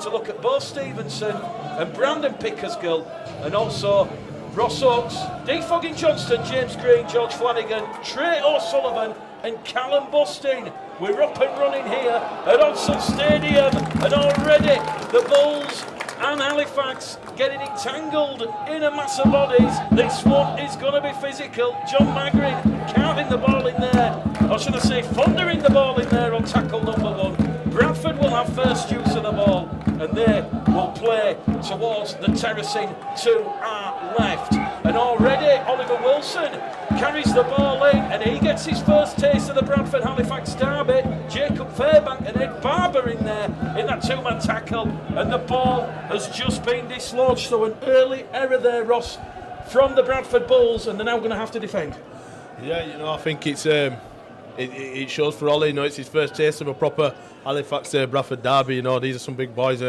To look at both Stevenson and Brandon Pickersgill, and also Ross Oakes, Defogging Johnston, James Green, George Flanagan, Trey O'Sullivan and Callum Bustin. We're up and running here at Odsal Stadium, and already the Bulls and Halifax getting entangled in a mass of bodies. This one is going to be physical. John Magrin carving the ball in there, or should I say thundering the ball in there on tackle number 1. Bradford will have first use of the ball, and they will play towards the terracing to our left. And already Oliver Wilson carries the ball in, and he gets his first taste of the Bradford-Halifax derby. Jacob Fairbank and Ed Barber in there in that two-man tackle, and the ball has just been dislodged. So an early error there, Ross, from the Bradford Bulls, and they're now going to have to defend. Yeah, I think it's it shows for Ollie. It's his first taste of a proper Halifax Bradford derby. These are some big boys,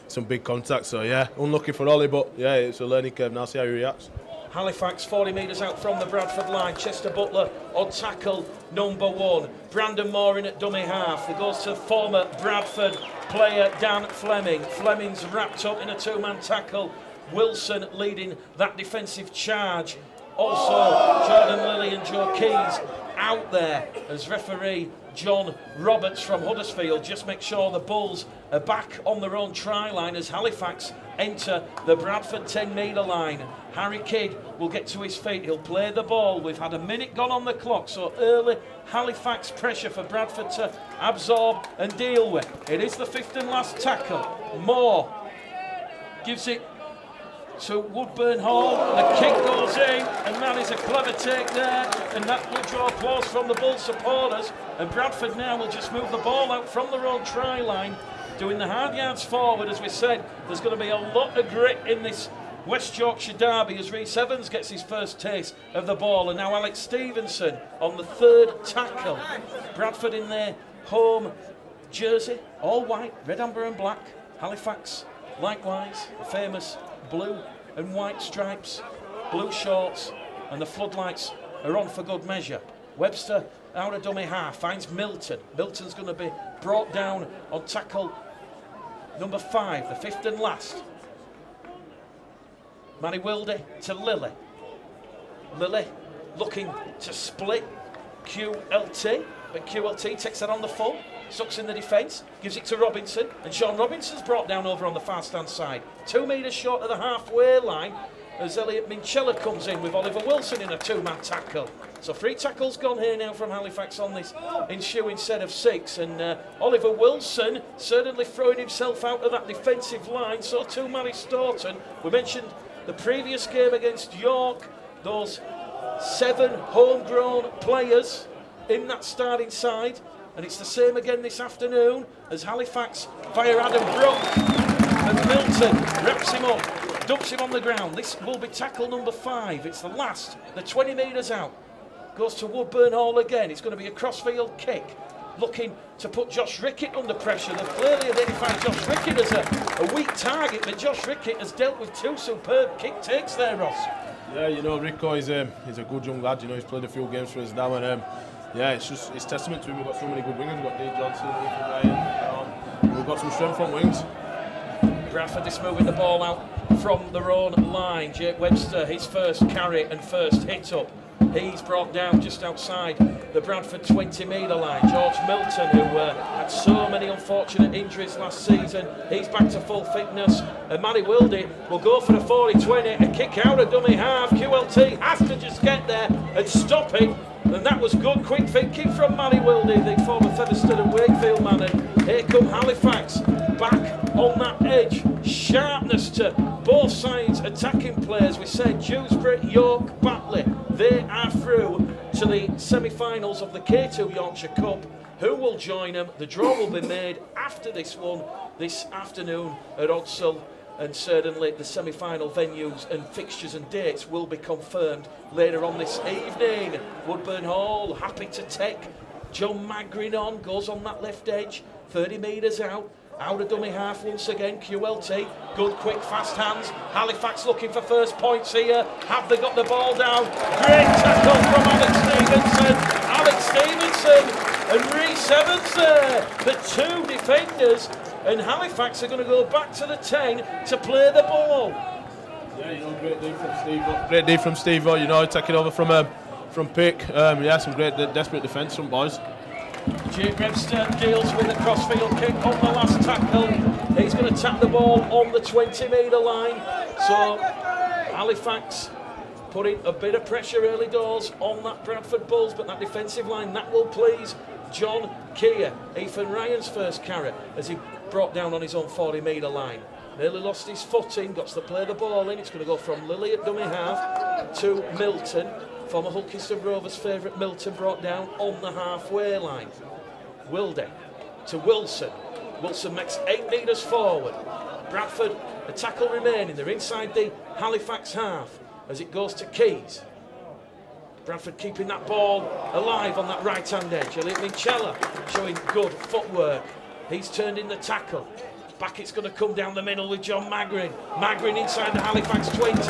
some big contacts. So yeah, unlucky for Ollie, but yeah, it's a learning curve. Now see how he reacts. Halifax 40 metres out from the Bradford line. Chester Butler on tackle number 1. Brandon Moore in at dummy half. It goes to former Bradford player Dan Fleming. Fleming's wrapped up in a two-man tackle. Wilson leading that defensive charge. Also, Jordan Lilly and Joe Keys out there as referee John Roberts from Huddersfield just make sure the Bulls are back on their own try line as Halifax enter the Bradford 10-metre line. Harry Kidd will get to his feet, he'll play the ball. We've had a minute gone on the clock, so early Halifax pressure for Bradford to absorb and deal with. It is the fifth and last tackle. Moore gives it to Woodburn Hall. The kick goes in, and that is a clever take there, and that will draw applause from the Bull supporters. And Bradford now will just move the ball out from their own try line, doing the hard yards forward. As we said, there's going to be a lot of grit in this West Yorkshire derby as Rhys Evans gets his first taste of the ball, and now Alex Stevenson on the third tackle. Bradford in their home jersey, all white, red, amber and black. Halifax likewise, the famous blue and white stripes, blue shorts, and the floodlights are on for good measure. Webster out of dummy half, finds Milton. Milton's going to be brought down on tackle number 5, the fifth and last. Manny Wilde to Lilly. Lilly looking to split QLT, but QLT takes that on the full, sucks in the defence, gives it to Robinson, and Sean Robinson's brought down over on the far stand side. 2 metres short of the halfway line as Elliot Minchella comes in with Oliver Wilson in a two-man tackle. So 3 tackles gone here now from Halifax on this ensuing set of 6, and Oliver Wilson certainly throwing himself out of that defensive line. So too Mary Staunton. We mentioned the previous game against York, those 7 homegrown players in that starting side, and it's the same again this afternoon as Halifax via Adam Brook, and Milton wraps him up, dumps him on the ground. This will be tackle number 5. It's the last, the 20 metres out. Goes to Woodburn Hall again. It's going to be a crossfield kick, looking to put Josh Rickett under pressure. They've clearly identified Josh Rickett as a weak target, but Josh Rickett has dealt with 2 superb kick takes there, Ross. Yeah, Rico is he's a good young lad. He's played a few games for us now, and yeah, it's testament to him. We've got so many good wingers. We've got Dave Johnson, Ethan Ryan. We've got some strength on wings. Bradford is moving the ball out from their own line. Jake Webster, his first carry and first hit up. He's brought down just outside the Bradford 20-metre line. George Milton, who had so many unfortunate injuries last season, he's back to full fitness. And Manny Wilde will go for the 40-20, a kick out of dummy half. QLT has to just get there and stop it. And that was good, quick thinking from Manny Wilde, the former Featherstone and Wakefield man. And here come Halifax back on that edge. Sharpness to both sides attacking players. We said Dewsbury, York, Batley. They are through to the semi-finals of the K2 Yorkshire Cup. Who will join them? The draw will be made after this one this afternoon at Odsal, and certainly the semi-final venues and fixtures and dates will be confirmed later on this evening. Woodburn Hall happy to take John Magrin on, goes on that left edge, 30 metres out of dummy half once again. QLT, good quick fast hands. Halifax looking for first points here. Have they got the ball down? Great tackle from Alex Stevenson and Rhys Evans there. The 2 defenders and Halifax are going to go back to the 10 to play the ball. Yeah, you know, great D from Steve. Great D from Steve. You know, taking over from Pick. Yeah, some great desperate defence from boys. Jake Webster deals with a crossfield kick on the last tackle. He's going to tap the ball on the 20-metre line. So Halifax putting a bit of pressure early doors on that Bradford Bulls, but that defensive line, that will please John Keir. Ethan Ryan's first carrot as he brought down on his own 40-metre line. Nearly lost his footing, got to play the ball in. It's going to go from Lilly at dummy half to Milton. Former Hulkiston Rovers favourite Milton brought down on the halfway line. Wilde to Wilson. Wilson makes 8 metres forward. Bradford, the tackle remaining. They're inside the Halifax half as it goes to Keys. Bradford keeping that ball alive on that right-hand edge. Elliot Minchella showing good footwork. He's turned in the tackle. Back it's going to come down the middle with John Magrin. Magrin inside the Halifax 20.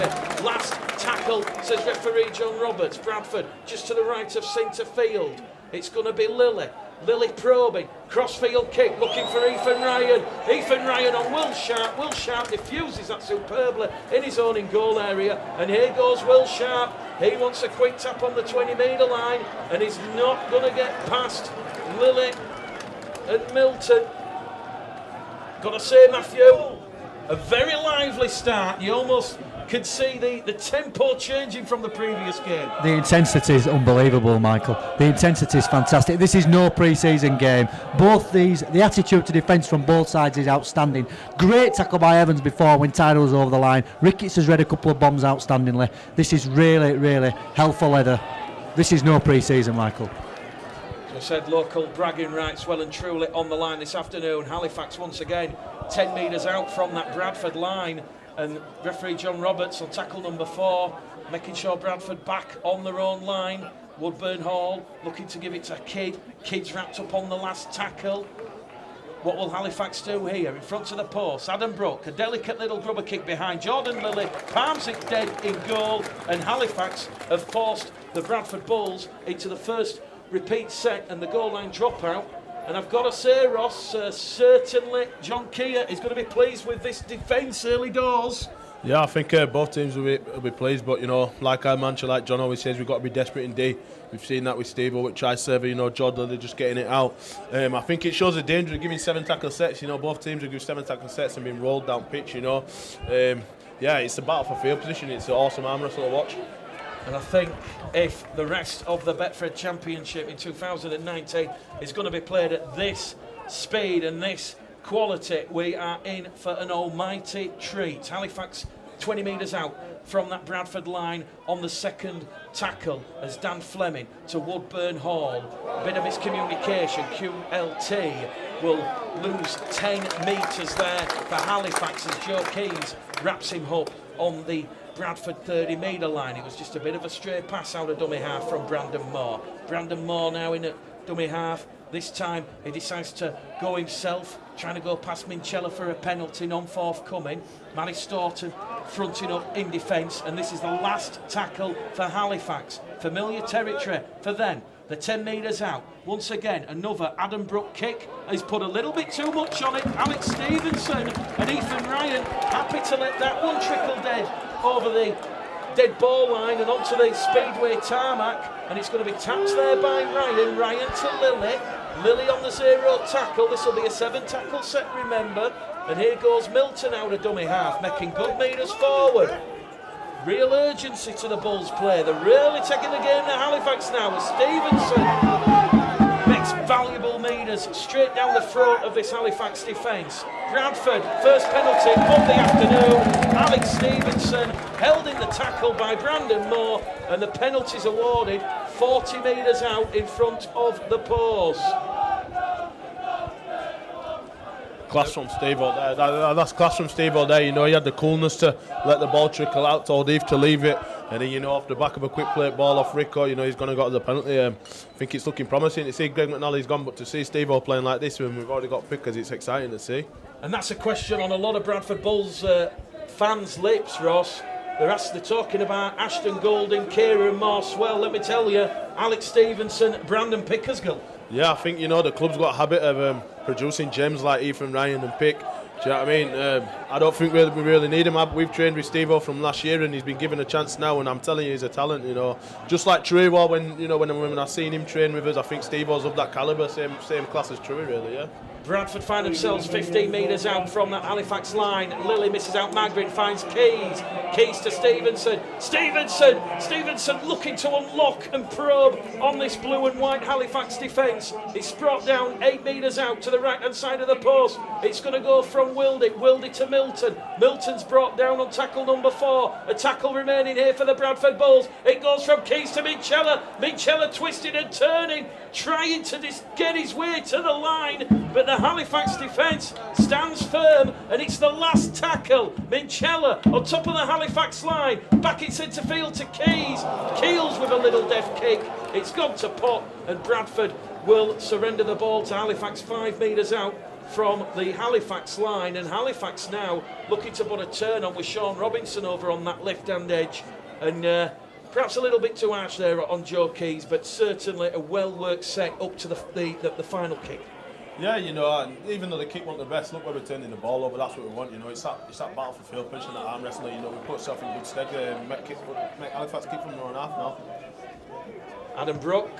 Last tackle, says referee John Roberts. Bradford just to the right of centre field. It's going to be Lilly. Lilly probing. Crossfield kick looking for Ethan Ryan. Ethan Ryan on Will Sharp. Will Sharp diffuses that superbly in his own in-goal area. And here goes Will Sharp. He wants a quick tap on the 20-metre line. And he's not going to get past Lilly and Milton. Got to say, Matthew, a very lively start. You almost could see the tempo changing from the previous game. The intensity is unbelievable, Michael. The intensity is fantastic. This is no pre-season game. The attitude to defence from both sides is outstanding. Great tackle by Evans before when Tyrell was over the line. Ricketts has read a couple of bombs outstandingly. This is really, really hell for leather. This is no pre-season, Michael. I said local bragging rights well and truly on the line this afternoon. Halifax once again 10 metres out from that Bradford line, and referee John Roberts on tackle number 4 making sure Bradford back on their own line. Woodburn Hall looking to give it to Kidd's wrapped up on the last tackle. What will Halifax do here in front of the post? Adam Brook, a delicate little grubber kick behind. Jordan Lilly palms it dead in goal, and Halifax have forced the Bradford Bulls into the first repeat set and the goal line dropout. And I've got to say, Ross, certainly John Keir is going to be pleased with this defence early doors. Yeah, I think both teams will be pleased, but you know, like John always says, we've got to be desperate in D. We've seen that with Steve-O, with Try-Server, you know, Jordan, they're just getting it out. I think it shows the danger of giving 7 tackle sets. You know, both teams have given 7 tackle sets and been rolled down pitch, you know. Yeah, it's a battle for field position. It's an awesome arm wrestle to watch. And I think if the rest of the Betfred Championship in 2019 is going to be played at this speed and this quality, we are in for an almighty treat. Halifax 20 metres out from that Bradford line on the second tackle as Dan Fleming to Woodburn Hall. A bit of miscommunication. QLT will lose 10 metres there for Halifax as Joe Keys wraps him up on the Bradford 30-metre line. It was just a bit of a stray pass out of dummy half from Brandon Moore. Brandon Moore now in at dummy half. This time he decides to go himself, trying to go past Minchella for a penalty, non-forthcoming. Manny Staunton fronting up in defence, and this is the last tackle for Halifax. Familiar territory for them. The 10 metres out. Once again, another Adam Brook kick. He's put a little bit too much on it. Alex Stevenson and Ethan Ryan happy to let that one trickle dead over the dead ball line and onto the Speedway tarmac. And it's going to be tapped there by Ryan. Ryan to Lilly. Lilly on the 0 tackle. This will be a 7 tackle set, remember. And here goes Milton out of dummy half, making good metres forward. Real urgency to the Bulls play. They're really taking the game to Halifax now as Stevenson makes valuable metres straight down the throat of this Halifax defence. Bradford, first penalty of the afternoon. Alex Stevenson held in the tackle by Brandon Moore, and the penalty's awarded 40 metres out in front of the post. Class from Steve-O there. That's class from Steve-O there. You know, he had the coolness to let the ball trickle out, told Eve to leave it, and then, you know, off the back of a quick play ball off Rico, you know, he's going to go to the penalty. I think it's looking promising to see Greg McNally's gone, but to see Steve-O playing like this when we've already got pickers, it's exciting to see. And that's a question on a lot of Bradford Bulls fans' lips, Ross. They're talking about Ashton Golding, Kieran Moss. Well, let me tell you, Alex Stevenson, Brandon Pickersgill Yeah, I think, the club's got a habit of producing gems like Ethan Ryan and Pick. Do you know what I mean? I don't think we really need him. We've trained with Steve-O from last year, and he's been given a chance now, and I'm telling you, he's a talent, Just like Trewa, when I seen him train with us, I think Steve-O's of that calibre, same class as Trewa, really, yeah. Bradford find themselves 15 metres out from that Halifax line. Lilly misses out Magrin, finds Keys. Keys to Stevenson. Stevenson looking to unlock and probe on this blue and white Halifax defence. It's brought down 8 metres out to the right hand side of the post. It's going to go from Wildy to Milton. Milton's brought down on tackle number 4. A tackle remaining here for the Bradford Bulls. It goes from Keys to Minchella. Minchella twisting and turning, trying to get his way to the line, but the Halifax defence stands firm, and it's the last tackle. Minchella on top of the Halifax line, back in centre field to Keys. Keels with a little deft kick. It's gone to pot, and Bradford will surrender the ball to Halifax 5 metres out from the Halifax line, and Halifax now looking to put a turn on with Sean Robinson over on that left-hand edge, and perhaps a little bit too harsh there on Joe Keys, but certainly a well-worked set up to the final kick. Yeah, even though the kick wasn't the best, look where we're turning the ball over. That's what we want. It's that battle for field position, that arm wrestling. We put ourselves in good stead. Make Halifax kick from their own half now. Adam Brook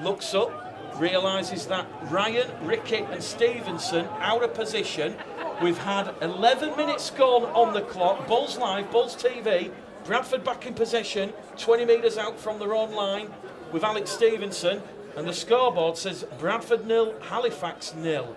looks up, realises that Ryan, Rickett and Stevenson out of position. We've had 11 minutes gone on the clock. Bulls Live, Bulls TV. Bradford back in possession, 20 metres out from their own line with Alex Stevenson. And the scoreboard says Bradford 0, Halifax 0.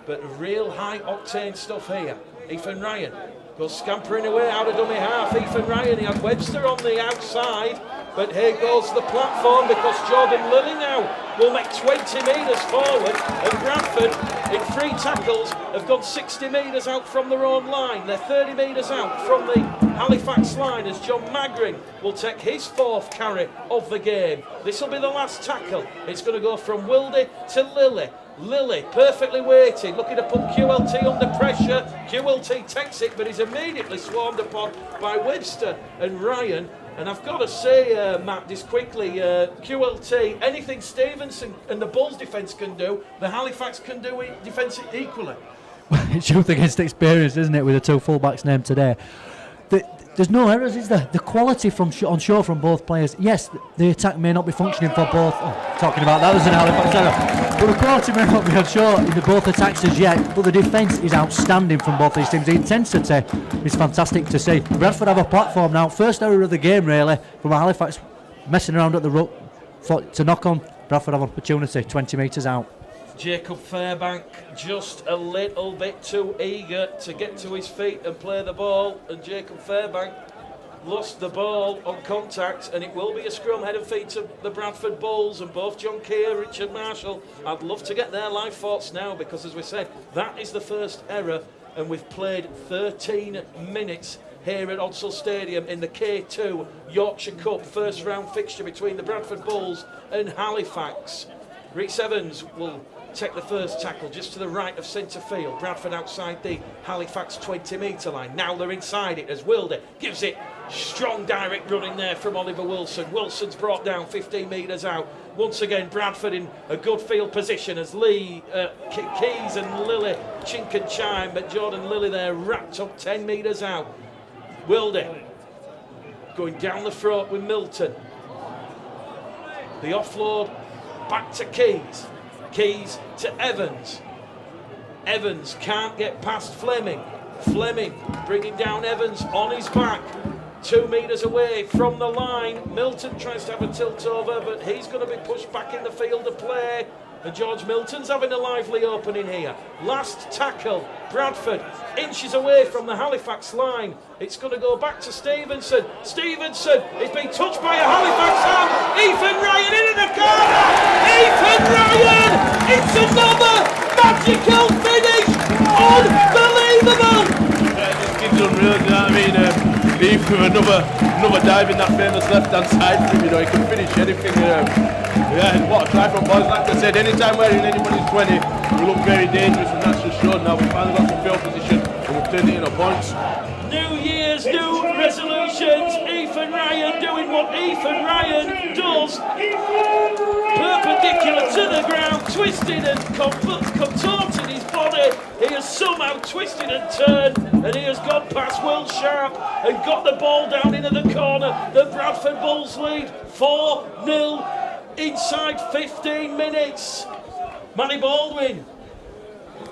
But real high-octane stuff here. Ethan Ryan goes scampering away out of dummy half. Ethan Ryan, he had Webster on the outside. But here goes the platform, because Jordan Lilly now will make 20 metres forward. And Bradford, in 3 tackles, have gone 60 metres out from their own line. They're 30 metres out from the Halifax line, as John Magrin will take his 4th carry of the game. This will be the last tackle. It's going to go from Wildy to Lilly. Lilly, perfectly weighted, looking to put QLT under pressure. QLT takes it, but he's immediately swarmed upon by Webster and Ryan. And I've got to say, Matt, just quickly, QLT, anything Stevenson and the Bulls defence can do, the Halifax can do it defence equally. It's youth against experience, isn't it, with the 2 fullbacks named today? There's no errors, is there? The quality on show from both players. Yes, the attack may not be functioning for both. Talking about that was an Halifax error. But the quality may not be on show in the both attacks as yet. But the defence is outstanding from both these teams. The intensity is fantastic to see. Bradford have a platform now. First error of the game, really, from Halifax messing around at the ruck to knock on. Bradford have an opportunity, 20 metres out. Jacob Fairbank just a little bit too eager to get to his feet and play the ball, and Jacob Fairbank lost the ball on contact, and it will be a scrum head and feet to the Bradford Bulls, and both John Keir, Richard Marshall, I'd love to get their live thoughts now, because as we said, that is the first error, and we've played 13 minutes here at Odsal Stadium in the K2 Yorkshire Cup first round fixture between the Bradford Bulls and Halifax. Rhys Evans will take the first tackle just to the right of centre field. Bradford outside the Halifax 20 metre line. Now they're inside it as Wilder gives it strong direct running there from Oliver Wilson. Wilson's brought down 15 metres out. Once again Bradford in a good field position as Keys and Lilly chink and chime, but Jordan Lilly there wrapped up 10 metres out. Wilder going down the throat with Milton. The offload back to Keys. Keys to Evans. Evans can't get past Fleming. Fleming bringing down Evans on his back. 2 metres away from the line. Milton tries to have a tilt over, but he's going to be pushed back in the field of play. And George Milton's having a lively opening here. Last tackle. Bradford inches away from the Halifax line. It's going to go back to Stevenson. Stevenson is being touched by a Halifax arm. Ethan Ryan into the corner. Ethan Ryan! It's another magical finish. Unbelievable! Yeah, this kid's unreal, you know what I mean? Leave with another dive in that famous left-hand side for him, he can finish anything. Yeah, what a try from boys. Like I said, anytime we're in anybody's 20, we look very dangerous, and that's just shown now. We've finally got some field position, and we've turned it into points. New Year Year's new resolutions. Ethan Ryan doing what Ethan Ryan does. Perpendicular to the ground, twisted and contorted his body. He has somehow twisted and turned, and he has gone past Will Sharp and got the ball down into the corner. The Bradford Bulls lead 4-0 inside 15 minutes. Manny Baldwin.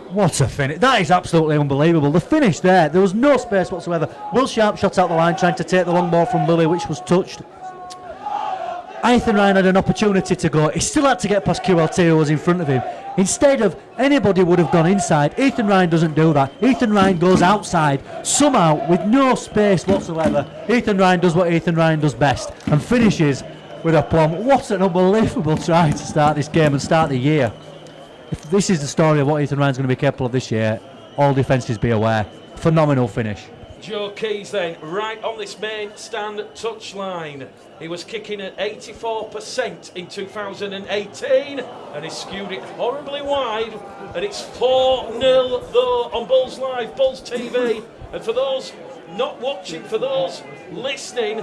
What a finish. That is absolutely unbelievable. The finish there was no space whatsoever. Will Sharp shot out the line trying to take the long ball from Lilly, which was touched. Ethan Ryan had an opportunity to go. He still had to get past QLT, who was in front of him. Instead of anybody would have gone inside, Ethan Ryan doesn't do that. Ethan Ryan goes outside, somehow with no space whatsoever. Ethan Ryan does what Ethan Ryan does best and finishes with a plum. What an unbelievable try to start this game and start the year. If this is the story of what Ethan Ryan's going to be capable of this year, all defences be aware. Phenomenal finish. Joe Keys then, right on this main stand touchline. He was kicking at 84% in 2018 and he skewed it horribly wide. And it's 4-0 though on Bulls Live, Bulls TV. And for those not watching, for those listening,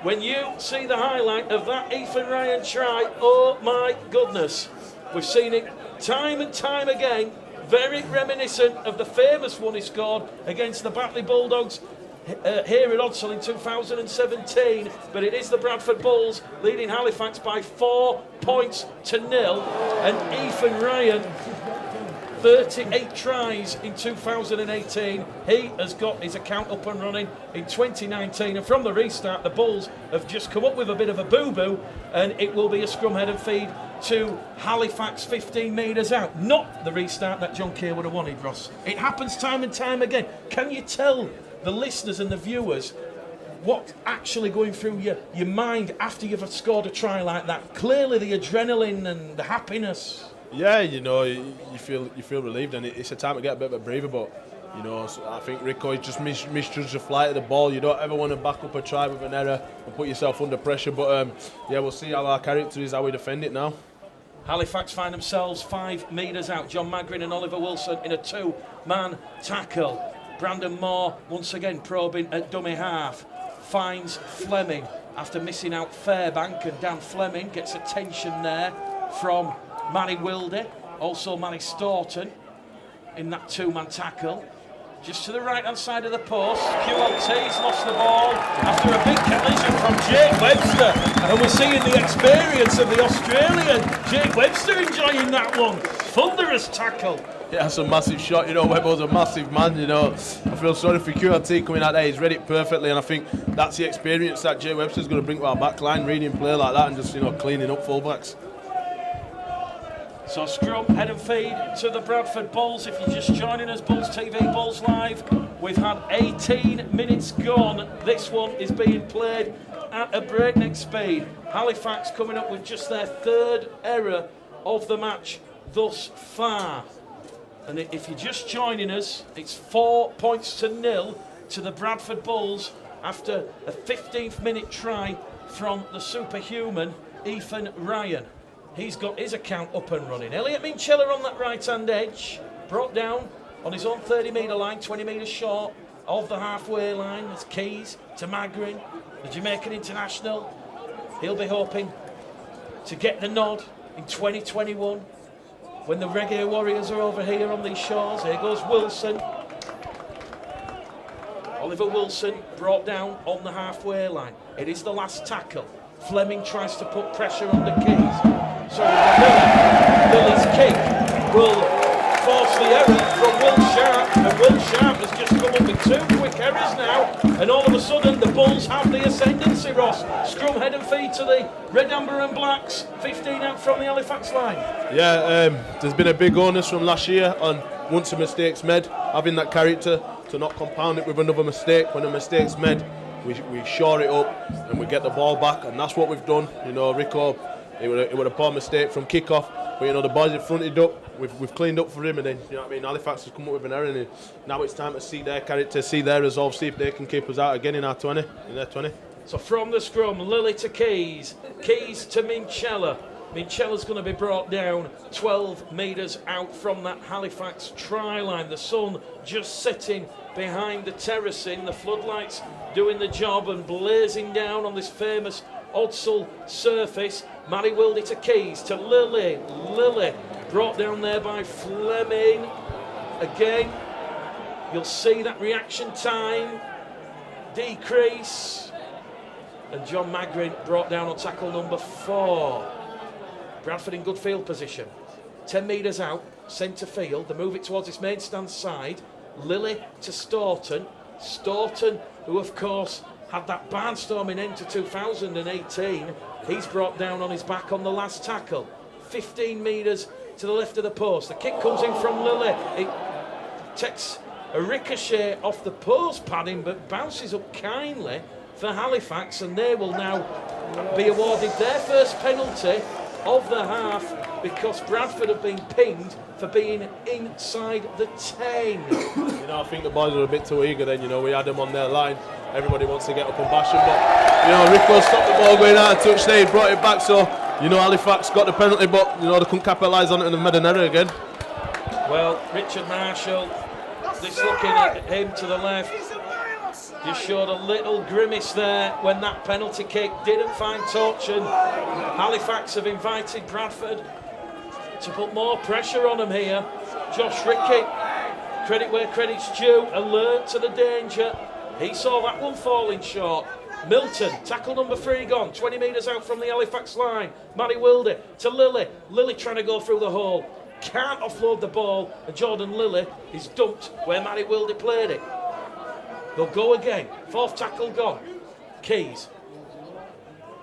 when you see the highlight of that Ethan Ryan try, oh my goodness, we've seen it time and time again. Very reminiscent of the famous one he scored against the Batley Bulldogs here at Odsal in 2017. But it is the Bradford Bulls leading Halifax by 4 points to 0. And Ethan Ryan, 38 tries in 2018. He has got his account up and running in 2019. And from the restart, the Bulls have just come up with a bit of a boo-boo, and it will be a scrum head and feed to Halifax 15 metres out. Not the restart that John Keir would have wanted, Ross. It happens time and time again. Can you tell the listeners and the viewers what's actually going through your mind after you've scored a try like that? Clearly the adrenaline and the happiness. Yeah, you know, you feel relieved, and it's a time to get a bit of a breather. But you know, so I think Rico just misjudged the flight of the ball. You don't ever want to back up a try with an error and put yourself under pressure. But yeah, we'll see how our character is, how we defend it now. Halifax find themselves 5 metres out. John Magrin and Oliver Wilson in a 2-man tackle. Brandon Moore once again probing at dummy half. Finds Fleming after missing out Fairbank, and Dan Fleming gets attention there from Manny Wilde, also Manny Staunton in that 2-man tackle. Just to the right-hand side of the post, QLT's lost the ball after a big collision from Jake Webster. And we're seeing the experience of the Australian. Jake Webster enjoying that one. Thunderous tackle. Yeah, that's a massive shot. You know, Webber's a massive man, you know. I feel sorry for QLT coming out there. He's read it perfectly, and I think that's the experience that Jake Webster's going to bring to our back line, reading play like that and just, you know, cleaning up fullbacks. So scrum, head and feed to the Bradford Bulls. If you're just joining us, Bulls TV, Bulls Live. We've had 18 minutes gone. This one is being played at a breakneck speed. Halifax coming up with just their 3rd error of the match thus far. And if you're just joining us, it's 4 points to 0 to the Bradford Bulls after a 15th minute try from the superhuman Ethan Ryan. He's got his account up and running. Elliot Minchella on that right-hand edge, brought down on his own 30-metre line, 20 metres short of the halfway line. There's Keys to Magrin, the Jamaican international. He'll be hoping to get the nod in 2021 when the Reggae Warriors are over here on these shores. Here goes Wilson. Oliver Wilson brought down on the halfway line. It is the last tackle. Fleming tries to put pressure on the Keys. So Lily's kick will force the error from Will Sharp, and Will Sharp has just come up with 2 quick errors now, and all of a sudden the Bulls have the ascendancy, Ross. Scrum, head and feet to the Red, Amber and Blacks, 15 out from the Halifax line. Yeah, there's been a big onus from last year on once a mistake's made, having that character to not compound it with another mistake. When a mistake's made, we shore it up and we get the ball back, and that's what we've done. You know, Rico, it was a poor mistake from kick-off, but you know, the boys have fronted up, we've cleaned up for him, and then, you know what I mean, Halifax has come up with an error, and now it's time to see their character, see their resolve, see if they can keep us out again in their 20. So from the scrum, Lily to Keys, Keys to Minchella, Mincella's going to be brought down 12 metres out from that Halifax try line. The sun just sitting behind the terracing, the floodlights doing the job and blazing down on this famous Odsal surface. Matty Wildy to Keys, to Lily. Lily brought down there by Fleming. Again, you'll see that reaction time decrease. And John Magrin brought down on tackle number 4. Bradford in good field position. 10 metres out, centre field. They move it towards its main stand side. Lily to Staunton. Staunton, who of course had that barnstorming end to 2018. He's brought down on his back on the last tackle. 15 metres to the left of the post. The kick comes in from Lily. It takes a ricochet off the post padding but bounces up kindly for Halifax, and they will now be awarded their first penalty of the half because Bradford have been pinged for being inside the 10. You know, I think the boys were a bit too eager then, you know, we had them on their line. Everybody wants to get up and bash them, but, you know, Rico stopped the ball going out of touch there, he brought it back, so, you know, Halifax got the penalty, but, you know, they couldn't capitalise on it and they made an error again. Well, Richard Marshall, just looking at him to the left, just showed a little grimace there when that penalty kick didn't find touch, and Halifax have invited Bradford to put more pressure on them here. Josh Rickey, credit where credit's due, alert to the danger. He saw that one falling short. Milton, tackle number 3 gone, 20 metres out from the Halifax line. Matty Wildy to Lily. Lily trying to go through the hole. Can't offload the ball, and Jordan Lily is dumped where Matty Wildy played it. They'll go again. 4th tackle gone. Keys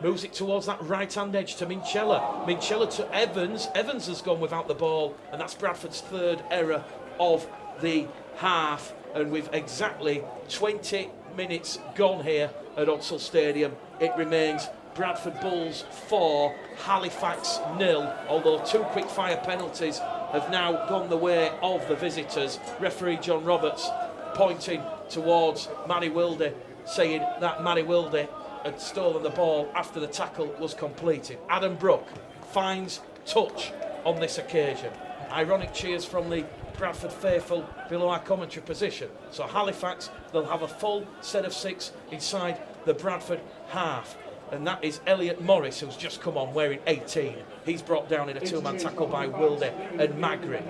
moves it towards that right-hand edge to Minchella. Minchella to Evans. Evans has gone without the ball, and that's Bradford's 3rd error of the half. And with exactly 20 minutes gone here at Odsal Stadium, it remains Bradford Bulls 4, Halifax 0, although 2 quick-fire penalties have now gone the way of the visitors. Referee John Roberts pointing towards Matty Wildy, saying that Matty Wildy had stolen the ball after the tackle was completed. Adam Brook finds touch on this occasion. Ironic cheers from the Bradford faithful below our commentary position. So Halifax, they'll have a full set of 6 inside the Bradford half. And that is Elliot Morris, who's just come on wearing 18. He's brought down in a 2-man tackle by Wildy and Magrin.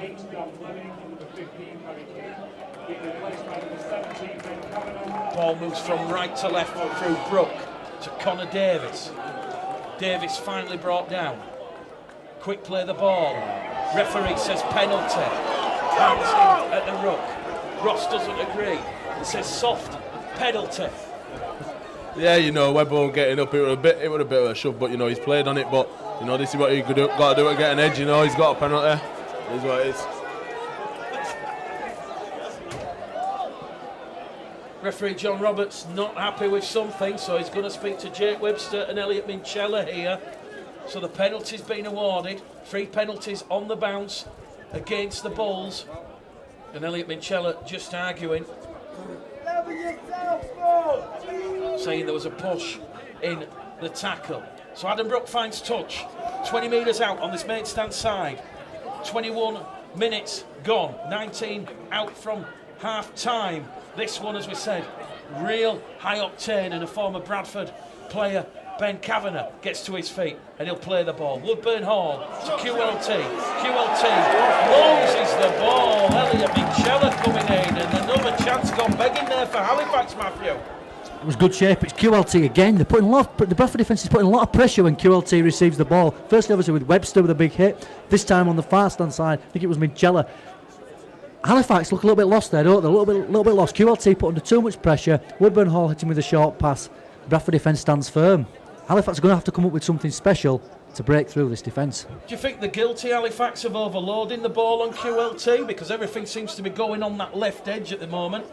Ball moves from right to left through Brook to Connor Davis. Davis finally brought down. Quick play the ball. Referee says penalty. Hands in at the ruck. Ross doesn't agree. He says soft penalty. Yeah, you know, Webber getting up, it was a bit of a shove, but, you know, he's played on it, but, you know, this is what he's got to do to get an edge, you know, he's got a penalty. It is what it is. Referee John Roberts not happy with something, so he's going to speak to Jake Webster and Elliot Minchella here. So the penalty's been awarded. 3 penalties on the bounce against the Bulls. And Elliot Minchella just arguing, saying there was a push in the tackle. So Adam Brook finds touch. 20 metres out on this main stand side. 21 minutes gone. 19 out from half time. This one, as we said, real high octane, and a former Bradford player, Ben Kavanagh, gets to his feet and he'll play the ball. Woodburn Hall to QLT. QLT loses the ball. Elliot Minchella coming in, and another chance gone begging there for Halifax, Matthew. It was good shape. It's QLT again. They're putting the Bradford defence is putting a lot of pressure when QLT receives the ball. Firstly, obviously, with Webster with a big hit. This time on the far stand side, I think it was Minchella. Halifax look a little bit lost there, don't they? A little bit lost. QLT put under too much pressure. Woodburn Hall hitting with a short pass. Bradford defence stands firm. Halifax are going to have to come up with something special to break through this defence. Do you think the guilty Halifax of overloading the ball on QLT? Because everything seems to be going on that left edge at the moment.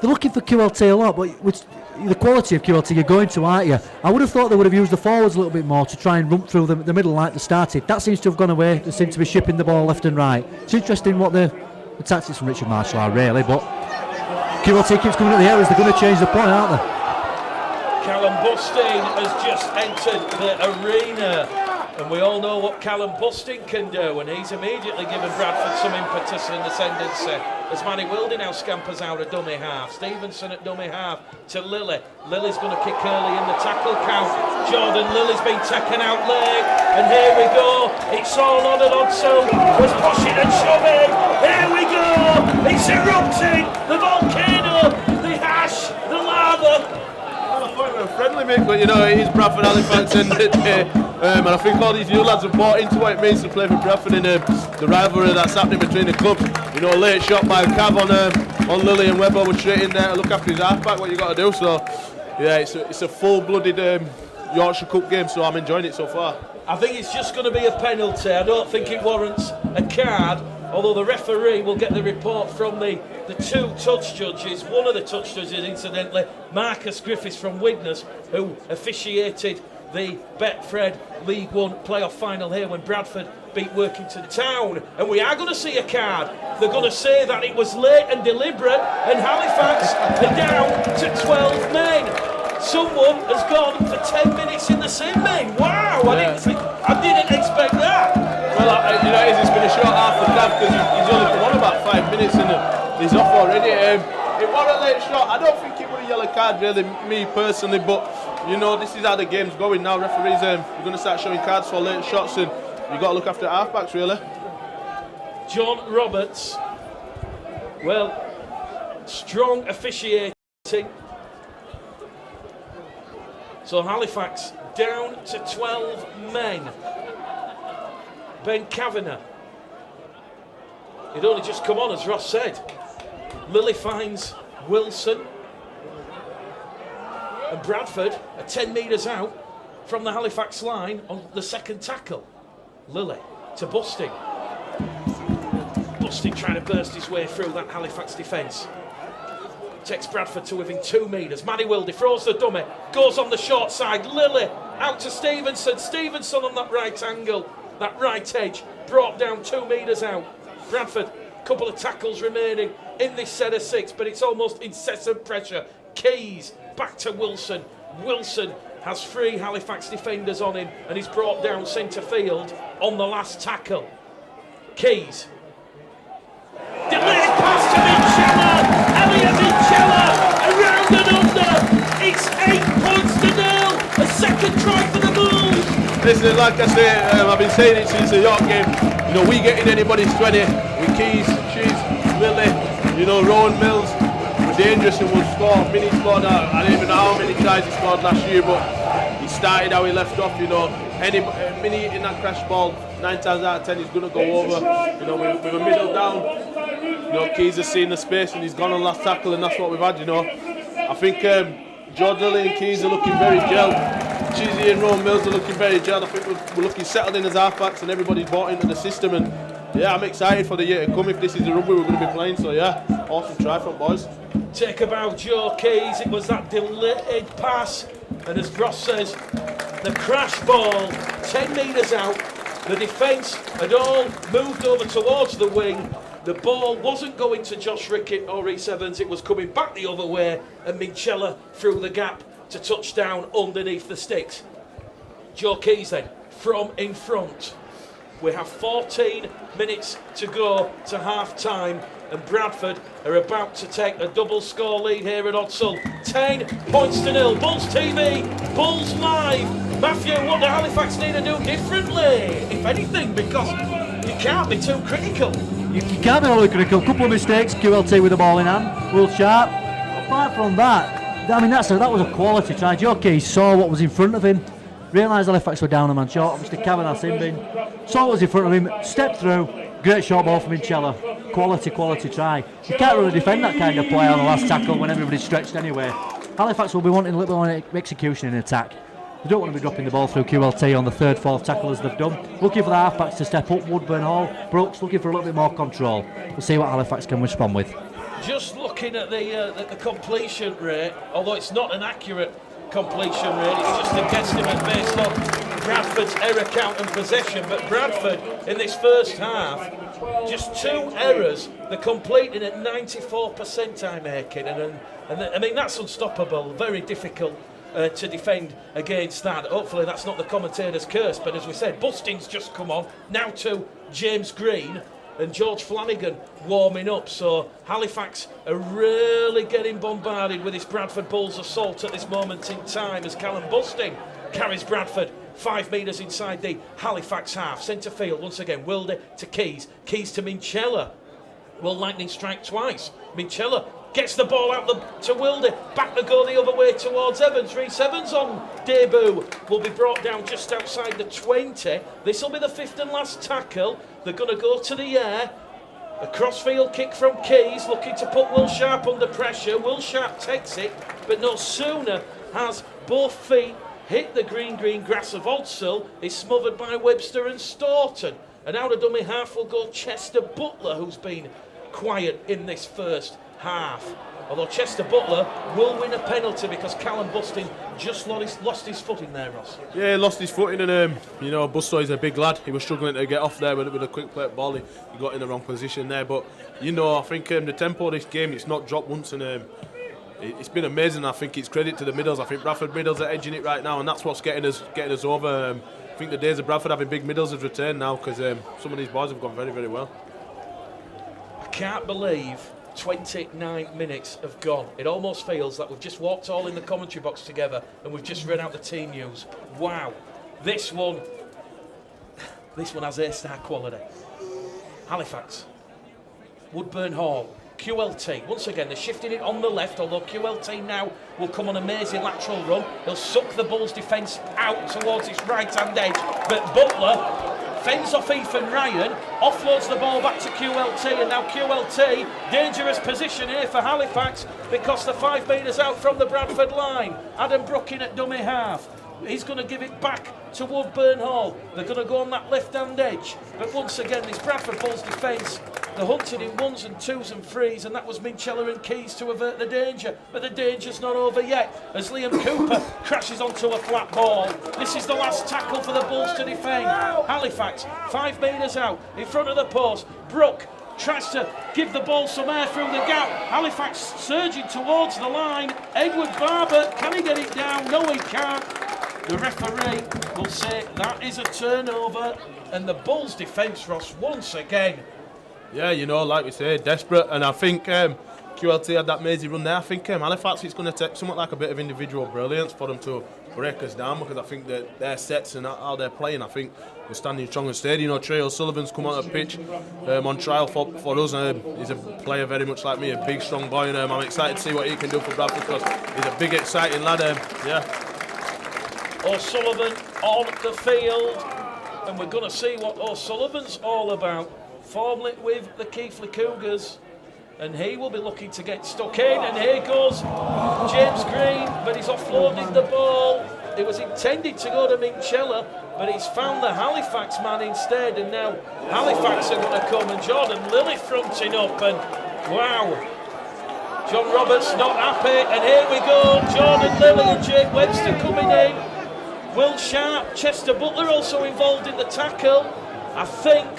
They're looking for QLT a lot, but with the quality of QLT you're going to, aren't you? I would have thought they would have used the forwards a little bit more to try and rump through the middle like they started. That seems to have gone away. They seem to be shipping the ball left and right. It's interesting what the tactics from Richard Marshall are, really, but QLT keeps coming at the areas. They're going to change the point, aren't they? Callum Bustine has just entered the arena. And we all know what Callum Busting can do, and he's immediately given Bradford some impetus and ascendancy as Manny Wilde now scampers out a dummy half. Stevenson at dummy half to Lilly. Lilly's going to kick early in the tackle count. Jordan Lilly's been taken out late, and here we go. It's all on and Odsel was pushing and shoving. Here we go. It's erupting. The volcano, the ash, the lava. Friendly, mate, but you know it is Bradford Halifax end of the day, and I think all these new lads have bought into what it means to play for Bradford in the rivalry that's happening between the clubs. You know, late shot by Cav on Lilly, and Webber was straight in there to look after his halfback. What you got to do? So yeah, it's a full-blooded Yorkshire Cup game, so I'm enjoying it so far. I think it's just going to be a penalty. I don't think it warrants a card, although the referee will get the report from the two touch judges. One of the touch judges, incidentally, Marcus Griffiths from Widnes, who officiated the Betfred League One playoff final here when Bradford beat Workington Town. And we are going to see a card. They're going to say that it was late and deliberate, and Halifax are down to 12 men. Someone has gone for 10 minutes in the sin bin. Wow, I didn't expect that. Well, you know, it's been a short half for Cav because he's only come on about 5 minutes and he's off already. It was a late shot. I don't think it was a yellow card, really, me personally, but you know, this is how the game's going now. Referees are going to start showing cards for late shots, and you've got to look after halfbacks, really. John Roberts, well, strong officiating. So Halifax down to 12 men. Ben Kavanagh. He'd only just come on, as Ross said. Lilly finds Wilson. And Bradford are 10 metres out from the Halifax line on the second tackle. Lilly to Busting. Busting trying to burst his way through that Halifax defence. Takes Bradford to within 2 metres. Manny Wilde throws the dummy, goes on the short side. Lilly out to Stevenson. Stevenson on that right angle, that right edge, brought down 2 metres out. Bradford, couple of tackles remaining in this set of 6, but it's almost incessant pressure. Keys back to Wilson. Wilson has 3 Halifax defenders on him, and he's brought down centre field on the last tackle. Keys. Delayed pass to Minchella. Elliot Minchella around and under. It's 8 points to 0. A second try for the Bulls. Listen, like I say, I've been saying it since the York game. You know, we get in anybody's 20 with Keys, Cheese, Lilly, you know, Rowan Mills. We're dangerous and we'll score. Minnie scored out. I don't even know how many tries he scored last year, but he started how he left off, you know. Minnie hitting that crash ball 9 times out of 10 he's going to go over. You know, with a middle down. You know, Keys has seen the space and he's gone on last tackle, and that's what we've had, you know. I think George Lilly and Keys are looking very gelled. Cheesy and Rowan Mills are looking very gelled. I think we're looking settled in as halfbacks and everybody's bought into the system, and yeah, I'm excited for the year to come if this is the rugby we're going to be playing, so yeah, awesome try from boys. Take about Joe Keys, it was that delayed pass, and as Ross says, the crash ball 10 metres out. The defence had all moved over towards the wing. The ball wasn't going to Josh Rickett or Reece Evans, it was coming back the other way, and Minchella through the gap to touchdown underneath the sticks. Joe Keys then, from in front. We have 14 minutes to go to half time, and Bradford are about to take a double score lead here at Odsel. 10 points to 0. Bulls TV, Bulls Live. Matthew, what do Halifax need to do differently, if anything, because you can't be too critical. You can't be overly critical. A couple of mistakes, QLT with the ball in hand, Will Sharp. Apart from that, I mean, that was a quality try. Joe Keys saw what was in front of him, realised Halifax were down a man short. Mr. Kavanagh Simbin saw what was in front of him, stepped through, great short ball from Minchella. Quality try. You can't really defend that kind of play on the last tackle when everybody's stretched anyway. Halifax will be wanting a little bit more execution in attack. They don't want to be dropping the ball through QLT on the 3rd, 4th tackle as they've done. Looking for the halfbacks to step up. Woodburn Hall, Brooks looking for a little bit more control. We'll see what Halifax can respond with. Just looking at the completion rate, although it's not an accurate completion rate, it's just a guesstimate based on Bradford's error count and possession. But Bradford in this first half, just 2 errors, they're completing at 94% I'm making, and I mean that's unstoppable, very difficult to defend against that. Hopefully that's not the commentator's curse, but as we said, Busting's just come on. Now to James Green and George Flanagan warming up. So Halifax are really getting bombarded with this Bradford Bulls assault at this moment in time as Callum Busting carries Bradford 5 metres inside the Halifax half. Centre field once again, Wilde to Keys, Keys to Minchella. Will lightning strike twice? Minchella gets the ball out to Wilde, back to go the other way towards Evans. Reece Evans on debut will be brought down just outside the 20. This will be the 5th and last tackle. They're going to go to the air. A crossfield kick from Keys, looking to put Will Sharp under pressure. Will Sharp takes it, but no sooner has both feet hit the green grass of Odsall, is smothered by Webster and Staunton. And out of dummy half will go Chester Butler, who's been quiet in this first half. Although Chester Butler will win a penalty because Callum Busting just lost his footing there, Ross. Yeah, he lost his footing, and Busto is a big lad. He was struggling to get off there with a quick play ball. He got in the wrong position there, but I think the tempo of this game, it's not dropped once, and it's been amazing. I think it's credit to the middles. I think Bradford middles are edging it right now, and that's what's getting us over. I think the days of Bradford having big middles have returned now because some of these boys have gone very, very well. I can't believe 29 minutes have gone. It almost feels like we've just walked all in the commentary box together and we've just read out the team news. Wow, this one has A-star quality. Halifax, Woodburn Hall, QLT, once again they're shifting it on the left, although QLT now will come on an amazing lateral run. He'll suck the Bulls defence out towards his right hand edge, but Butler fends off Ethan Ryan, offloads the ball back to QLT, and now QLT, dangerous position here for Halifax because they're 5 metres out from the Bradford line. Adam Brook in at dummy half. He's going to give it back to Woodburn Hall. They're going to go on that left-hand edge. But once again, this Bradford Bulls defence, they're hunted in 1s and 2s and 3s, and that was Minchella and Keys to avert the danger. But the danger's not over yet as Liam Cooper crashes onto a flat ball. This is the last tackle for the Bulls to defend. Halifax, 5 metres out, in front of the post. Brook tries to give the ball some air through the gap. Halifax surging towards the line. Edward Barber, can he get it down? No, he can't. The referee will say that is a turnover, and the Bulls' defence, Ross, once again. Yeah, like we say, desperate, and I think QLT had that mazy run there. I think Halifax, it's going to take somewhat like a bit of individual brilliance for them to break us down, because I think that their sets and how they're playing, I think we're standing strong and steady. Trey O'Sullivan's come on the pitch on trial for us. He's a player very much like me, a big, strong boy, and I'm excited to see what he can do for Bradford because he's a big, exciting lad. O'Sullivan on the field, and we're going to see what O'Sullivan's all about. Formerly with the Keighley Cougars, and he will be looking to get stuck in, and here goes James Green, but he's offloaded the ball. It was intended to go to Minchella, but he's found the Halifax man instead, and now Halifax are going to come, and Jordan Lilly fronting up, and wow, John Roberts not happy, and here we go, Jordan Lilly and Jake Webster coming in. Will Sharp, Chester Butler also involved in the tackle. I think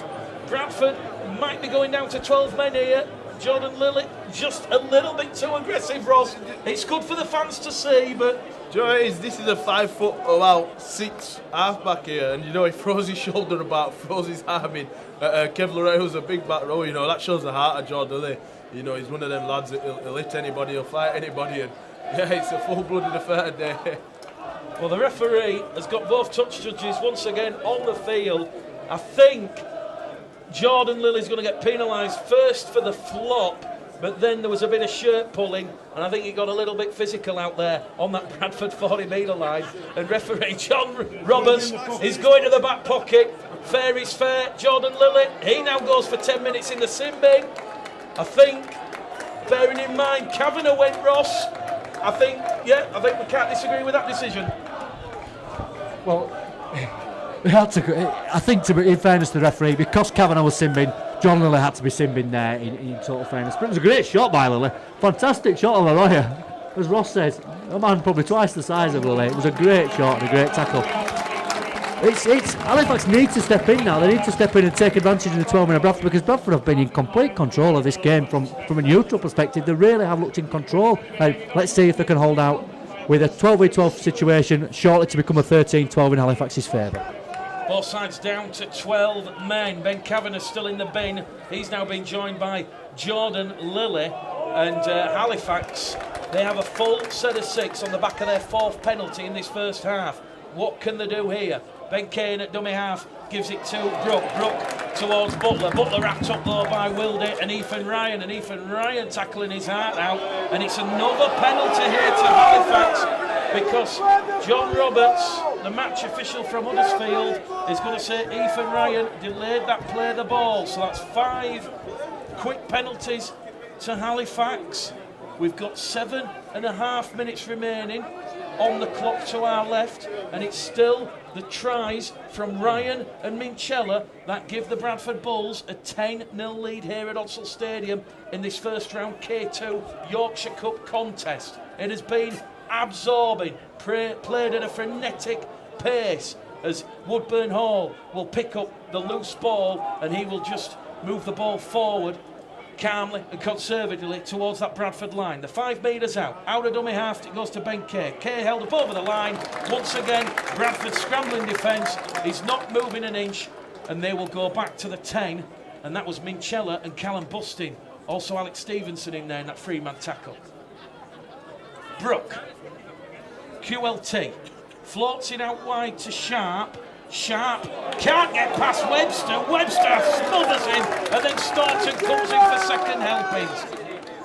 Bradford might be going down to 12 men here. Jordan Lilly just a little bit too aggressive, Ross. It's good for the fans to see, but do you know what it is? This is a 5'6" halfback here, and he throws his shoulder about, throws his arm in. Kevlar, who's a big back row, that shows the heart of Jordan Lilly. He's one of them lads that he'll hit anybody, he'll fight anybody, and yeah, it's a full-blooded affair today. Well, the referee has got both touch judges once again on the field. I think Jordan Lilly's going to get penalised first for the flop, but then there was a bit of shirt pulling, and I think he got a little bit physical out there on that Bradford 40-metre line. And referee John Roberts is going to the back pocket. Fair is fair. Jordan Lilly, he now goes for 10 minutes in the sin bin. I think, bearing in mind Kavanagh went, Ross, I think we can't disagree with that decision. Well, I think, in fairness to the referee, because Kavanagh was sin-bin, John Lilly had to be sin-bin there, in total fairness. But it was a great shot by Lilly. Fantastic shot of Arroyo. As Ross says, a man probably twice the size of Lilly. It was a great shot and a great tackle. Halifax needs to step in now. They need to step in and take advantage of the 12 men of Bradford, because Bradford have been in complete control of this game from a neutral perspective. They really have looked in control. Now, let's see if they can hold out with a 12v12 situation shortly to become a 13-12 in Halifax's favour. Both sides down to 12 men. Ben Kavanagh still in the bin. He's now been joined by Jordan Lilly. And Halifax, they have a full set of 6 on the back of their 4th penalty in this first half. What can they do here? Ben Kane at dummy half gives it to Brook. Brook towards Butler. Butler wrapped up though by Wildy and Ethan Ryan. And Ethan Ryan tackling his heart out. And it's another penalty here to Halifax, because John Roberts, the match official from Huddersfield, is going to say Ethan Ryan delayed that play of the ball. So that's 5 quick penalties to Halifax. We've got 7.5 minutes remaining on the clock to our left, and it's still the tries from Ryan and Minchella that give the Bradford Bulls a 10-0 lead here at Odsal Stadium in this first round K2 Yorkshire Cup contest. It has been absorbing, played at a frenetic pace, as Woodburn Hall will pick up the loose ball and he will just move the ball forward calmly and conservatively towards that Bradford line. The 5 metres out of dummy half, it goes to Ben Kay. Kay held up over the line. Once again, Bradford scrambling defence. He's not moving an inch, and they will go back to the 10, and that was Minchella and Callum Bustin. Also Alex Stevenson in there in that 3-man tackle. Brook, QLT, floats it out wide to Sharp. Sharp can't get past Webster. Webster smothers him, and then Staunton comes in for second helpings.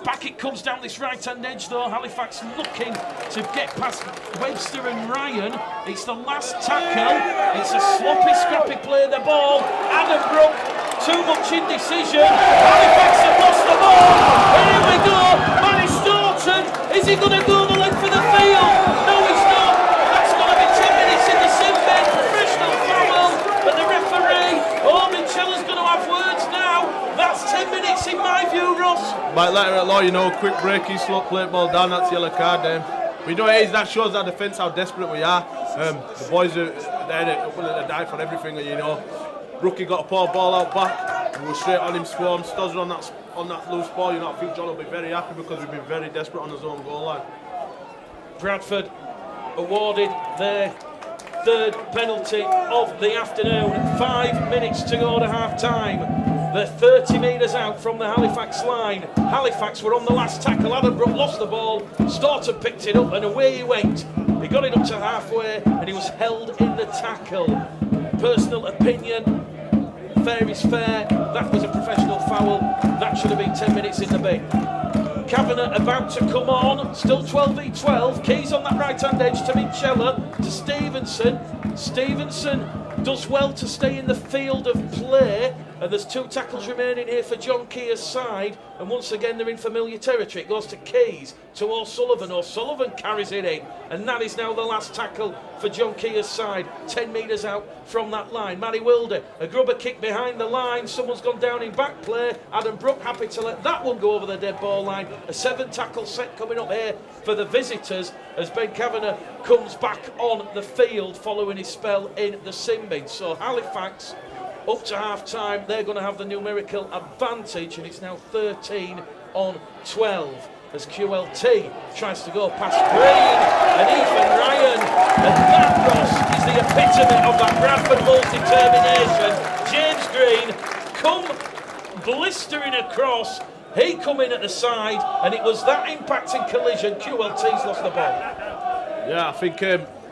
Back it comes down this right-hand edge though. Halifax looking to get past Webster and Ryan. It's the last tackle. It's a sloppy, scrappy play of the ball. Adam Brook, too much indecision. Halifax have lost the ball. Here we go. Manny Staunton. Is he going to go the length for the field? No, he's not. That's going to be 10 minutes in the sim bed. Professional foul. But the referee, Minchella's going to have words now. That's 10 minutes in my view, Ross. By letter of law, you know, quick breaking, slow play ball down, that's yellow card. We know it is, that shows our defence how desperate we are. The boys are there willing to die for everything, you know. Rookie got a poor ball out back, we were straight on him, swarm, Stoddard on that loose ball. You know, I think John will be very happy because we've been very desperate on his own goal line. Bradford awarded their 3rd penalty of the afternoon. 5 minutes to go to half time. They're 30 metres out from the Halifax line. Halifax were on the last tackle. Adam Brook lost the ball. Staunton picked it up and away he went. He got it up to halfway and he was held in the tackle. Personal opinion, fair is fair. That was a professional foul. That should have been 10 minutes in the bin. Kavanagh about to come on. Still 12v12. Keys on that right-hand edge to Minchella, to Stevenson. Stevenson does well to stay in the field of play, and there's 2 tackles remaining here for John Keir's side, and once again they're in familiar territory. It goes to Keys, to O'Sullivan. O'Sullivan carries it in, and that is now the last tackle for John Keir's side, 10 metres out from that line. Matty Wilder, a grubber kick behind the line. Someone's gone down in back play. Adam Brook happy to let that one go over the dead ball line. A 7 tackle set coming up here for the visitors as Ben Kavanagh comes back on the field following his spell in the sin bin. So Halifax, up to half time, they're going to have the numerical advantage, and it's now 13-12 as QLT tries to go past Green and Ethan Ryan, and that, Ross, is the epitome of that Bradford Bulls determination. James Green come blistering across, he come in at the side, and it was that impacting collision. QLT's lost the ball. Yeah, I think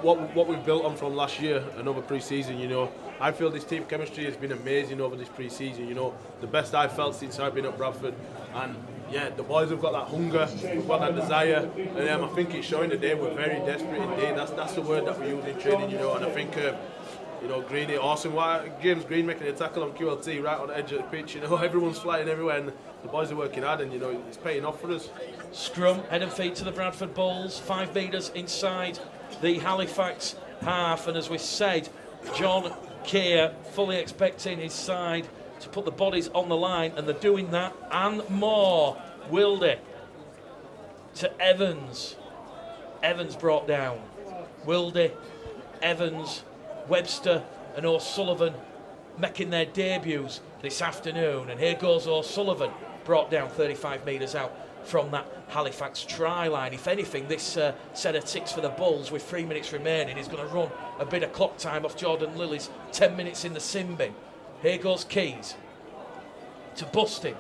what we've built on from last year, another pre-season, you know, I feel this team chemistry has been amazing over this pre-season, you know, the best I've felt since I've been at Bradford, and yeah, the boys have got that hunger, we've got that desire, and I think it's showing today. We're very desperate indeed. That's the word that we use in training, you know, and I think you know, Green is awesome. James Green making a tackle on QLT right on the edge of the pitch, you know, everyone's flying everywhere, and the boys are working hard, and you know, it's paying off for us. Scrum, head and feet to the Bradford Bulls, 5 metres inside the Halifax half, and as we said, John Keir fully expecting his side to put the bodies on the line, and they're doing that and more. Wildy to Evans. Evans brought down. Wildy, Evans, Webster and O'Sullivan making their debuts this afternoon, and here goes O'Sullivan, brought down 35 metres out from that Halifax try line. If anything, this set of ticks for the Bulls with 3 minutes remaining is going to run a bit of clock time off Jordan Lilly's 10 minutes in the sin bin. Here goes Keys to Busting.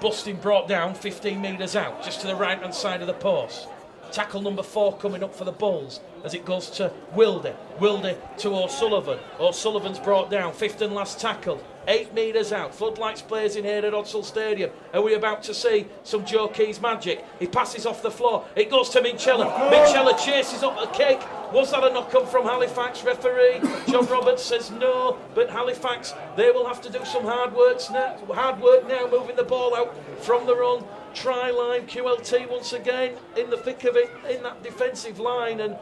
Busting brought down 15 metres out, just to the right hand side of the post. Tackle number 4 coming up for the Bulls as it goes to Wilde. Wilde to O'Sullivan. O'Sullivan's brought down, 5th and last tackle. 8 metres out, floodlights blazing here at Odsal Stadium. Are we about to see some Joe Keys magic? He passes off the floor, it goes to Minchella. Minchella chases up the kick. Was that a knock-on from Halifax? Referee John Roberts says no, but Halifax, they will have to do some hard work now, moving the ball out from their own try line. QLT once again in the thick of it, in that defensive line, and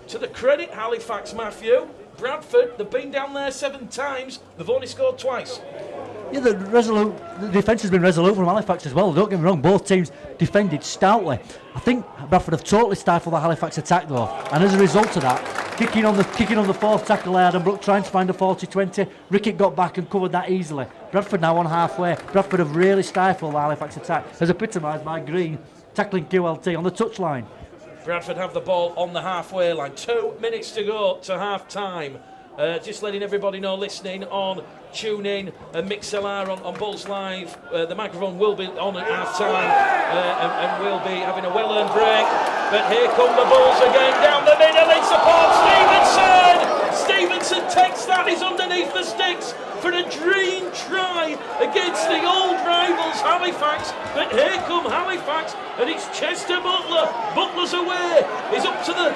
to the credit Halifax, Matthew, Bradford, they've been down there 7 times, they've only scored twice. Yeah, the defence has been resolute from Halifax as well. Don't get me wrong, both teams defended stoutly. I think Bradford have totally stifled the Halifax attack though, and as a result of that, kicking on the 4th tackle there, Adam Brook trying to find a 40-20. Rickett got back and covered that easily. Bradford now on halfway. Bradford have really stifled the Halifax attack, as epitomised by Green tackling QLT on the touchline. Bradford have the ball on the halfway line. 2 minutes to go to half time. Just letting everybody know listening on TuneIn and MixLR on Bulls Live. The microphone will be on at half time and we'll be having a well earned break. But here come the Bulls again down the middle in support. Stevenson takes that. He's underneath the sticks for a dream try against the old rivals Halifax. But here come Halifax and it's Chester Butler. Butler's away. He's up to the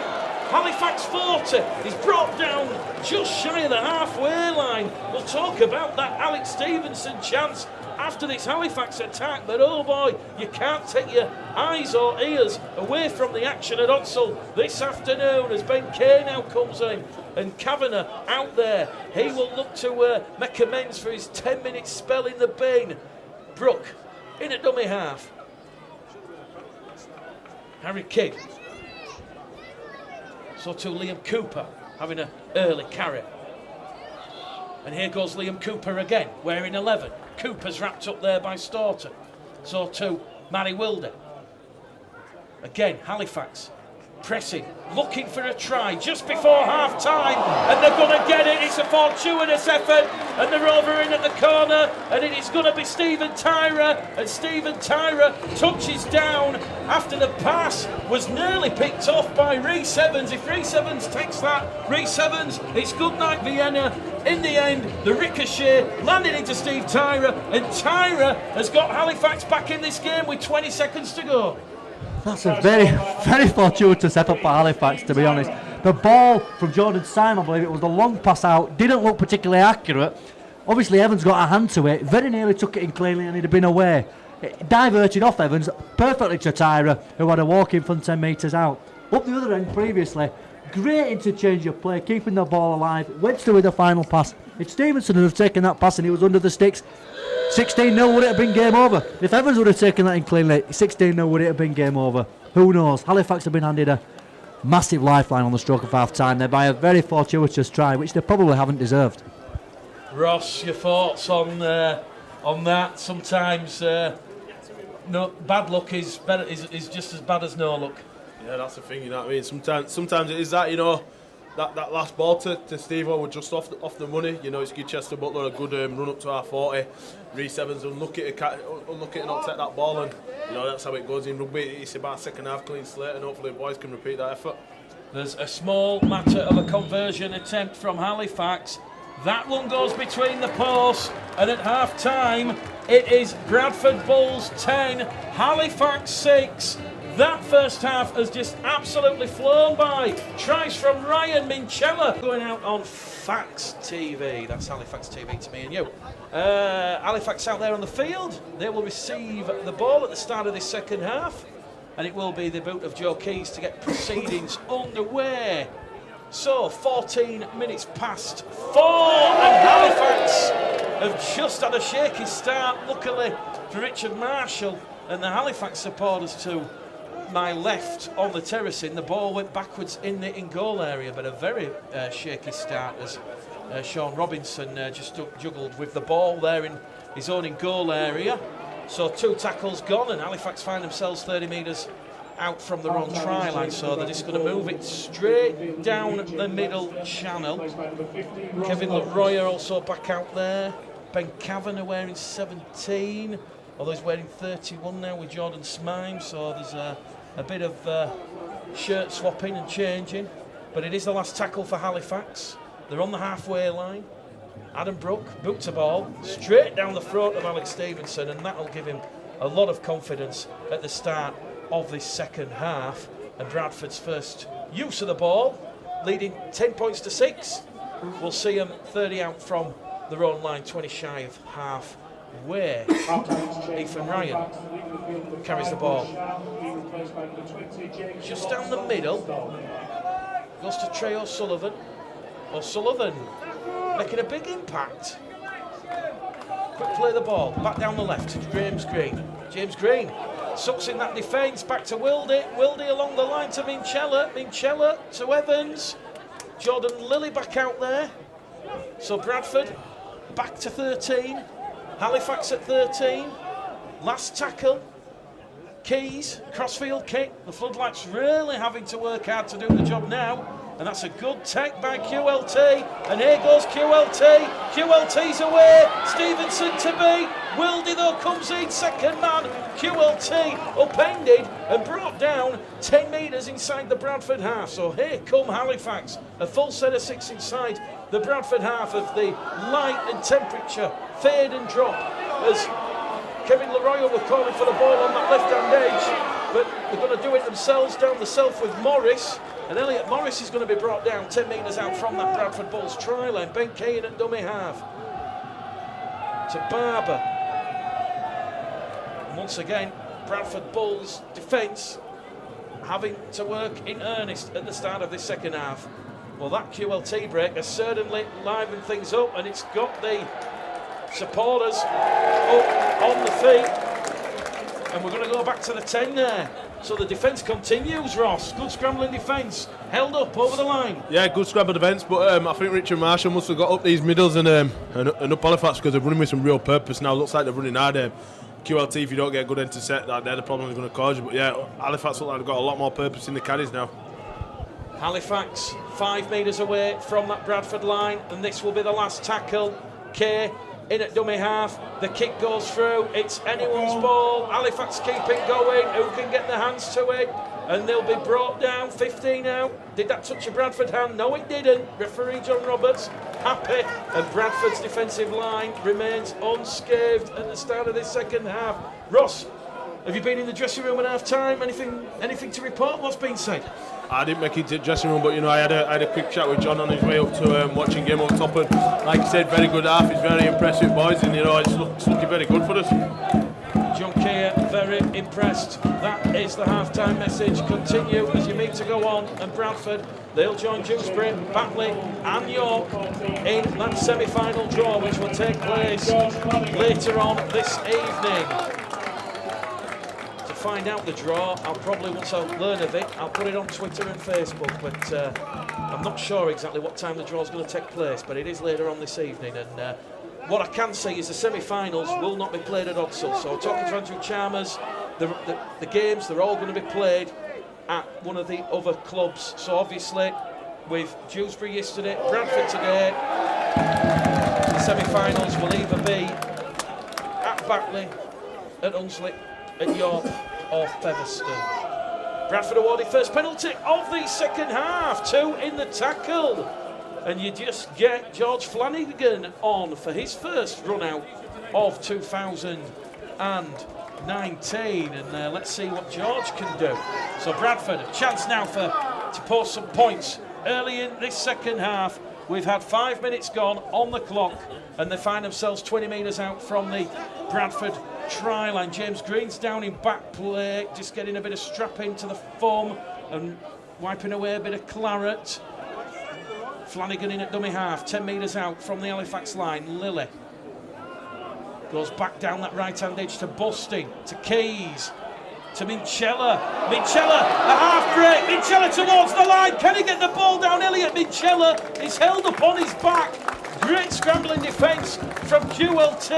Halifax 40. He's brought down just shy of the halfway line. We'll talk about that Alex Stevenson chance after this Halifax attack, but oh boy, you can't take your eyes or ears away from the action at Odsal this afternoon as Ben Kay now comes in and Kavanagh out there. He will look to make amends for his 10-minute spell in the bin. Brook in at dummy half. Harry Kidd. So too Liam Cooper having an early carry. And here goes Liam Cooper again, wearing 11. Cooper's wrapped up there by Staunton. So too Matty Wilder. Again, Halifax pressing, looking for a try just before half time, and they're going to get it. It's a fortuitous effort, and they're over in at the corner, and it is going to be Stephen Tyra, and Stephen Tyra touches down after the pass was nearly picked off by Rhys Evans. If Rhys Evans takes that, Rhys Evans, it's good night Vienna. In the end, the ricochet landed into Steve Tyra, and Tyra has got Halifax back in this game with 20 seconds to go. That's a very, very fortuitous effort for Halifax, to be honest. The ball from Jordan Simon, I believe it was the long pass out, didn't look particularly accurate. Obviously, Evans got a hand to it, very nearly took it in cleanly and he'd have been away. It diverted off Evans perfectly to Tyra, who had a walk in from 10 metres out. Up the other end previously, great interchange of play, keeping the ball alive. Webster with the final pass. If Stevenson would have taken that pass and he was under the sticks, 16-0 would it have been game over. If Evans would have taken that in cleanly, 16-0 would it have been game over. Who knows? Halifax have been handed a massive lifeline on the stroke of half time there by a very fortuitous try, which they probably haven't deserved. Ross, your thoughts on that? Sometimes no, bad luck is better, is just as bad as no luck. Yeah, that's the thing, you know what I mean. Sometimes it is that, you know, that last ball to Steve-O was just off the money. You know, it's good Chester Butler, a good run up to our 40. Rhys Evans unlucky to not take that ball, and you know that's how it goes in rugby. It's about second half clean slate, and hopefully the boys can repeat that effort. There's a small matter of a conversion attempt from Halifax. That one goes between the posts, and at half time it is Bradford Bulls 10, Halifax 6. That first half has just absolutely flown by. Tries from Ryan Minchella going out on Fax TV. That's Halifax TV to me and you. Halifax out there on the field. They will receive the ball at the start of this second half, and it will be the boot of Joe Keys to get proceedings underway. So 14 minutes past 4, and Halifax have just had a shaky start, luckily for Richard Marshall and the Halifax supporters too. My left on the terracing, the ball went backwards in the in-goal area, but a very shaky start as Sean Robinson just juggled with the ball there in his own in-goal area. So 2 tackles gone, and Halifax find themselves 30 metres out from their own try line, so they're just going to move it straight down the middle channel. Kevin Leroy also back out there. Ben Kavanagh wearing 17, although he's wearing 31 now with Jordan Smyme, so there's a bit of shirt swapping and changing. But it is the last tackle for Halifax. They're on the halfway line. Adam Brook boots a ball straight down the throat of Alex Stevenson, and that'll give him a lot of confidence at the start of this second half. And Bradford's first use of the ball, leading 10 points to 6. We'll see them 30 out from their own line, 20 shy of halfway. Ethan Ryan carries the ball just down the middle, goes to Trey O'Sullivan. O'Sullivan making a big impact. Quick play the ball, back down the left, James Green. James Green sucks in that defence, back to Wildy. Wildy along the line to Minchella. Minchella to Evans. Jordan Lilly back out there. So Bradford back to 13. Halifax at 13. Last tackle. Keys, crossfield kick. The Floodlights really having to work hard to do the job now. And that's a good take by QLT. And here goes QLT. QLT's away. Stevenson to be. Wildy though comes in. Second man. QLT upended and brought down 10 metres inside the Bradford half. So here come Halifax. A full set of 6 inside the Bradford half of the light and temperature fade and drop as Kevin Leroy were calling for the ball on that left-hand edge, but they're going to do it themselves down the self with Morris, and Elliot Morris is going to be brought down 10 metres out from that Bradford Bulls try line. Ben Kane at dummy half to Barber. And once again, Bradford Bulls defence having to work in earnest at the start of this second half. Well, that QLT break has certainly livened things up, and it's got the supporters up on the feet, and we're going to go back to the 10 there. So the defence continues, Ross. Good scrambling defence, held up over the line. Yeah, good scramble defence, but I think Richard Marshall must have got up these middles and up Halifax because they're running with some real purpose now. Looks like they're running hard. QLT, if you don't get a good intercept, they're the problem they're going to cause you. But yeah, Halifax look like they've got a lot more purpose in the carries now. Halifax 5 metres away from that Bradford line, and this will be the last tackle. Kay in at dummy half, the kick goes through, it's anyone's ball. Halifax keep it going, who can get their hands to it? And they'll be brought down, 15 out. Did that touch a Bradford hand? No, it didn't. Referee John Roberts happy, and Bradford's defensive line remains unscathed at the start of this second half. Ross, have you been in the dressing room at half time? Anything to report? What's been said? I didn't make it to the dressing room, but I had a quick chat with John on his way up to watching game on top. And like you said, very good half. He's very impressive, boys, and it's looking very good for us. John Keir, very impressed. That is the half-time message. Continue as you mean to go on, and Bradford, they'll join Dewsbury, Batley and York in that semi-final draw, which will take place later on this evening. Find out the draw. I'll probably, once I learn of it, I'll put it on Twitter and Facebook, but I'm not sure exactly what time the draw is going to take place, but it is later on this evening. And what I can say is the semi-finals will not be played at Odsall. So talking to Andrew Chalmers, the games, they're all going to be played at one of the other clubs. So obviously with Dewsbury yesterday, Bradford today, the semi-finals will either be at Batley, at Hunslet, at York or Featherstone. Bradford awarded first penalty of the second half, 2 in the tackle, and you just get George Flanagan on for his first run out of 2019, and let's see what George can do. So Bradford, a chance now to post some points early in this second half. We've had 5 minutes gone on the clock, and they find themselves 20 metres out from the Bradford try line. James Green's down in back play, just getting a bit of strap into the foam and wiping away a bit of claret. Flanagan in at dummy half, 10 metres out from the Halifax line. Lilly goes back down that right-hand edge to Busting, to Keys, to Minchella. Minchella, a half break. Minchella towards the line. Can he get the ball down? Elliot Minchella is held up on his back. Great scrambling defence from Jewel T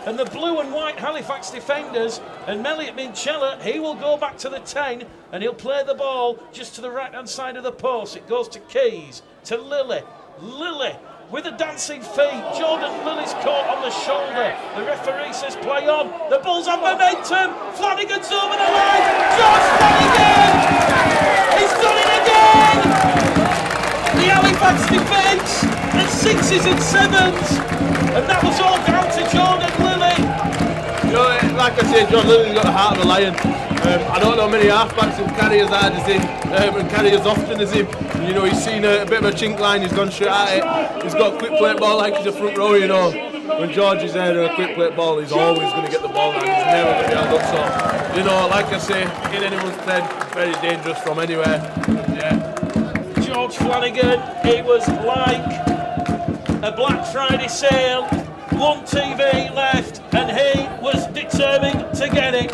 and the blue and white Halifax defenders. And Melliot Minchella, he will go back to the 10 and he'll play the ball just to the right-hand side of the post. It goes to Keys, to Lilly. Lilly with a dancing feet. Jordan Lilly's caught on the shoulder. The referee says play on. The Bulls have momentum. Flanagan's over the line. George Flanagan! He's done it again! The Halifax defence at 6s and 7s. And that was all down to Jordan Lilly. You know, like I said, Jordan Lilly's got the heart of a lion. I don't know many halfbacks who carry as hard as him and carry as often as him. You know, he's seen a bit of a chink line, he's gone straight at it. He's got a quick plate ball like he's a front row, you know. When George is there a quick plate ball, he's always going to get the ball and he's never going to be held up. So, you know, like I say, in anyone's 10, very dangerous from anywhere. Yeah. George Flanagan, he was like a Black Friday sale. One TV left and he was determined to get it.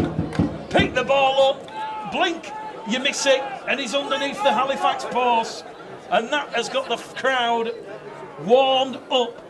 Pick the ball up, blink, you miss it, and he's underneath the Halifax post. And that has got the crowd warmed up.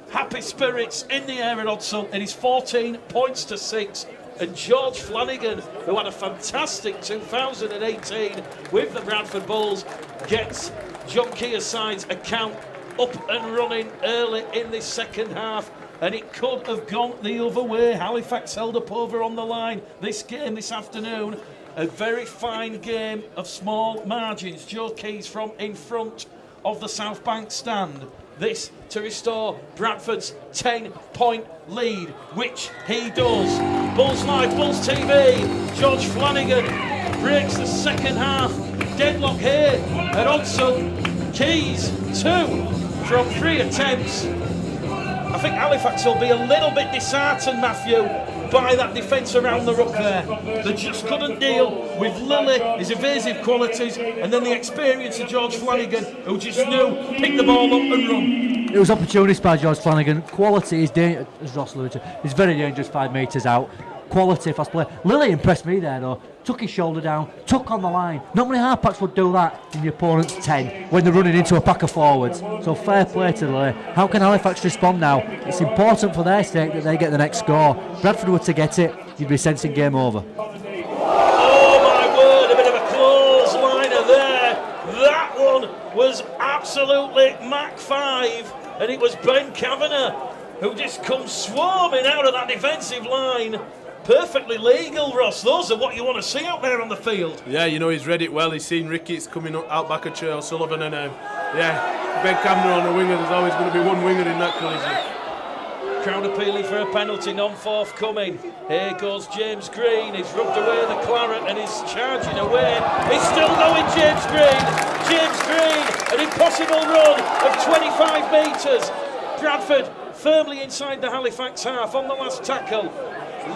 Happy spirits in the air at Odsal. It is 14 points to 6. And George Flanagan, who had a fantastic 2018 with the Bradford Bulls, gets John Keir's side's account up and running early in this second half. And it could have gone the other way. Halifax held up over on the line this game this afternoon. A very fine game of small margins. Joe Keys from in front of the South Bank stand. This to restore Bradford's 10-point lead, which he does. Bulls Live, Bulls TV. George Flanagan breaks the second half. Deadlock here at Odsal. Keys 2 from 3 attempts. I think Halifax will be a little bit disheartened, Matthew, by that defence around the ruck there. They just couldn't deal with Lilly, his evasive qualities, and then the experience of George Flanagan, who just knew, pick the ball up and run. It was opportunities by George Flanagan. Quality is dangerous, as Ross alluded to. He's very dangerous 5 metres out. Quality, fast play. Lilly impressed me there though. Took his shoulder down, took on the line. Not many halfbacks would do that in the opponent's 10 when they're running into a pack of forwards. So fair play to Lilly. How can Halifax respond now? It's important for their sake that they get the next score. Bradford were to get it, you'd be sensing game over. Oh my word, a bit of a clothesliner there. That one was absolutely Mach 5, and it was Ben Kavanagh who just comes swarming out of that defensive line. Perfectly legal, Ross. Those are what you want to see out there on the field. Yeah, you know, he's read it well. He's seen Ricketts coming up, out back of Trail Sullivan, and yeah, Ben Kavanagh on the winger. There's always going to be one winger in that collision. Crowd appealing for a penalty, non forthcoming. Here goes James Green. He's rubbed away the claret and he's charging away. He's still going, James Green. James Green, an impossible run of 25 metres. Bradford firmly inside the Halifax half on the last tackle.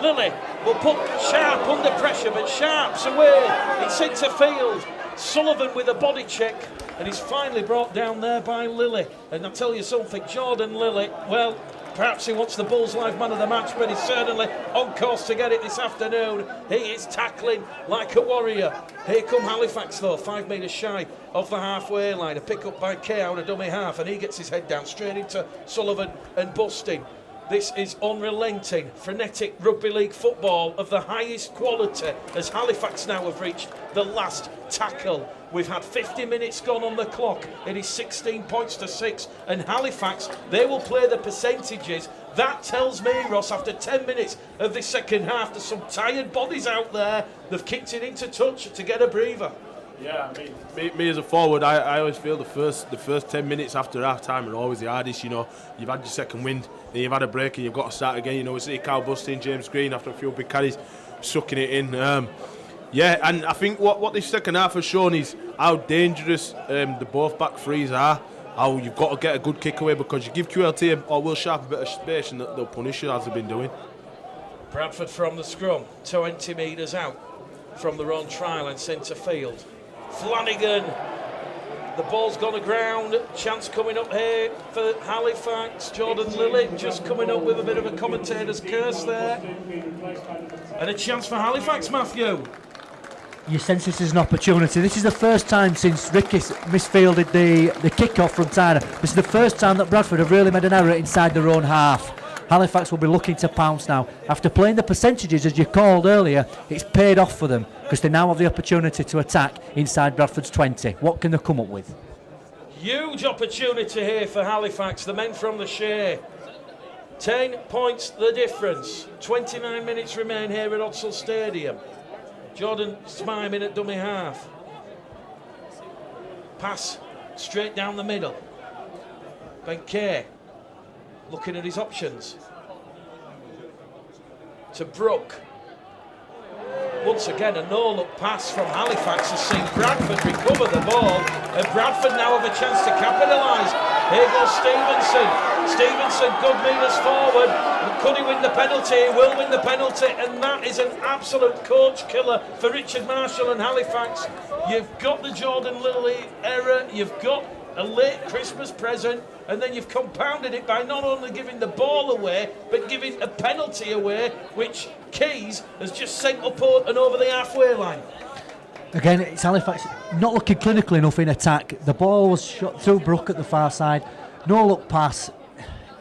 Lilly will put Sharp under pressure, but Sharp's away. It's into field. Sullivan with a body check, and he's finally brought down there by Lilly. And I'll tell you something, Jordan Lilly, well, perhaps he wants the Bulls Live man of the match, but he's certainly on course to get it this afternoon. He is tackling like a warrior. Here come Halifax though, 5 metres shy of the halfway line. A pick up by Kay out of dummy half, and he gets his head down straight into Sullivan and busting. This is unrelenting, frenetic rugby league football of the highest quality as Halifax now have reached the last tackle. We've had 50 minutes gone on the clock. It is 16 points to 6, and Halifax, they will play the percentages. That tells me, Ross, after 10 minutes of this second half, there's some tired bodies out there. They've kicked it into touch to get a breather. Yeah, I mean, me as a forward, I always feel the first 10 minutes after half time are always the hardest. You know, you've had your second wind, then you've had a break, and you've got to start again. You know, we see Carl busting, James Green after a few big carries, sucking it in. Yeah, and I think what this second half has shown is how dangerous the both back threes are. How you've got to get a good kick away, because you give QLT or Will Sharp a bit of space and they'll punish you as they've been doing. Bradford from the scrum, 20 metres out from their own trial and centre field. Flanagan, the ball's gone aground. Chance coming up here for Halifax. Jordan Lilly just coming up with a bit of a commentator's curse there. And a chance for Halifax, Matthew. You sense this is an opportunity. This is the first time since Ricky misfielded the kick-off from Tyner. This is the first time that Bradford have really made an error inside their own half. Halifax will be looking to pounce now. After playing the percentages, as you called earlier, it's paid off for them because they now have the opportunity to attack inside Bradford's 20. What can they come up with? Huge opportunity here for Halifax, the men from the Shea. 10 points the difference. 29 minutes remain here at Odsal Stadium. Jordan Smime in at dummy half. Pass straight down the middle. Ben Kay looking at his options. To Brook. Once again, a no-look pass from Halifax has seen Bradford recover the ball, and Bradford now have a chance to capitalise. Here goes Stevenson. Stevenson, good meters forward. Could he win the penalty? He will win the penalty, and that is an absolute coach killer for Richard Marshall and Halifax. You've got the Jordan Lilly error, you've got a late Christmas present, and then you've compounded it by not only giving the ball away, but giving a penalty away, which Keys has just sent up and over the halfway line. Again, it's Halifax not looking clinical enough in attack. The ball was shot through Brook at the far side. No look pass.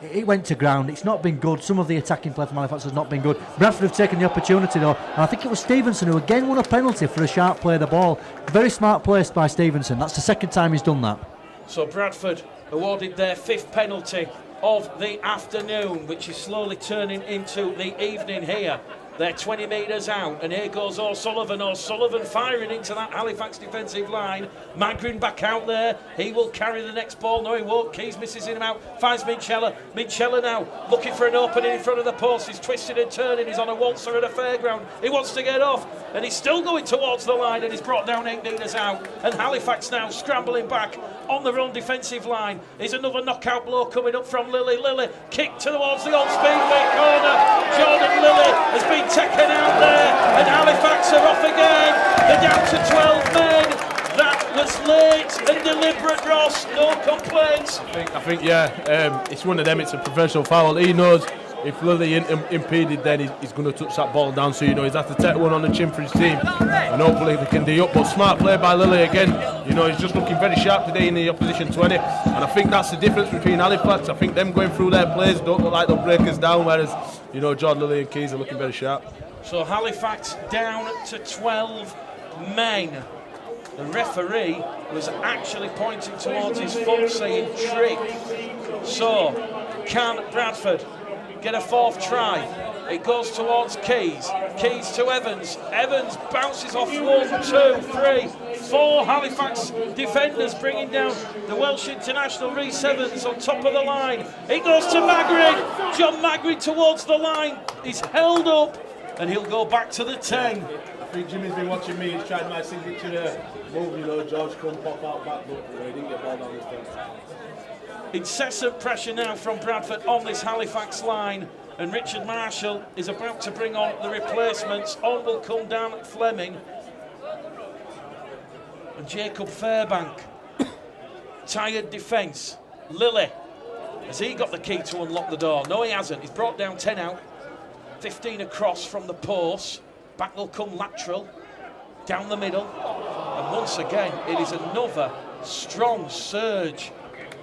It went to ground. It's not been good. Some of the attacking play from Halifax has not been good. Bradford have taken the opportunity though, and I think it was Stevenson who again won a penalty for a sharp play of the ball. Very smart placed by Stevenson. That's the second time he's done that. So Bradford awarded their 5th penalty of the afternoon, which is slowly turning into the evening here. They're 20 metres out, and here goes O'Sullivan. O'Sullivan firing into that Halifax defensive line. Magrin back out there. He will carry the next ball. No, he won't. Keys misses him out. Finds Minchella. Minchella now looking for an opening in front of the post. He's twisting and turning. He's on a waltzer at a fairground. He wants to get off, and he's still going towards the line, and he's brought down 8 metres out. And Halifax now scrambling back on their own defensive line. Is another knockout blow coming up from Lilly. Lilly kick towards the old Speedway corner. Jordan Lilly has been taken out there, and Halifax are off again. They're down to 12 men. That was late and deliberate, Ross. No complaints. I think it's one of them. It's a professional foul. He knows if Lilly impeded, then he's going to touch that ball down. So he's had to take one on the chin for his team, and hopefully they can D up. But smart play by Lilly again. He's just looking very sharp today in the opposition 20, and I think that's the difference between Halifax. I think them going through their plays don't look like they'll break us down, whereas Jordan Lilly and Keys are looking very sharp. So Halifax down to 12 men. The referee was actually pointing towards his foot saying trick. So can Bradford get a 4th try? It goes towards Keys. Keys to Evans. Evans bounces off 1, 2, 3, 4 Halifax defenders, bringing down the Welsh international Rhys Evans on top of the line. It goes to Magrin. John Magrin towards the line. He's held up, and he'll go back to the 10. I think Jimmy's been watching me. He's tried my signature move. George come pop out back, but he didn't get ball down his fence. Incessant pressure now from Bradford on this Halifax line, and Richard Marshall is about to bring on the replacements. On will come down Fleming and Jacob Fairbank. Tired defence. Lilly, has he got the key to unlock the door? No, he hasn't. He's brought down 10 out, 15 across from the post. Back will come lateral, down the middle, and once again it is another strong surge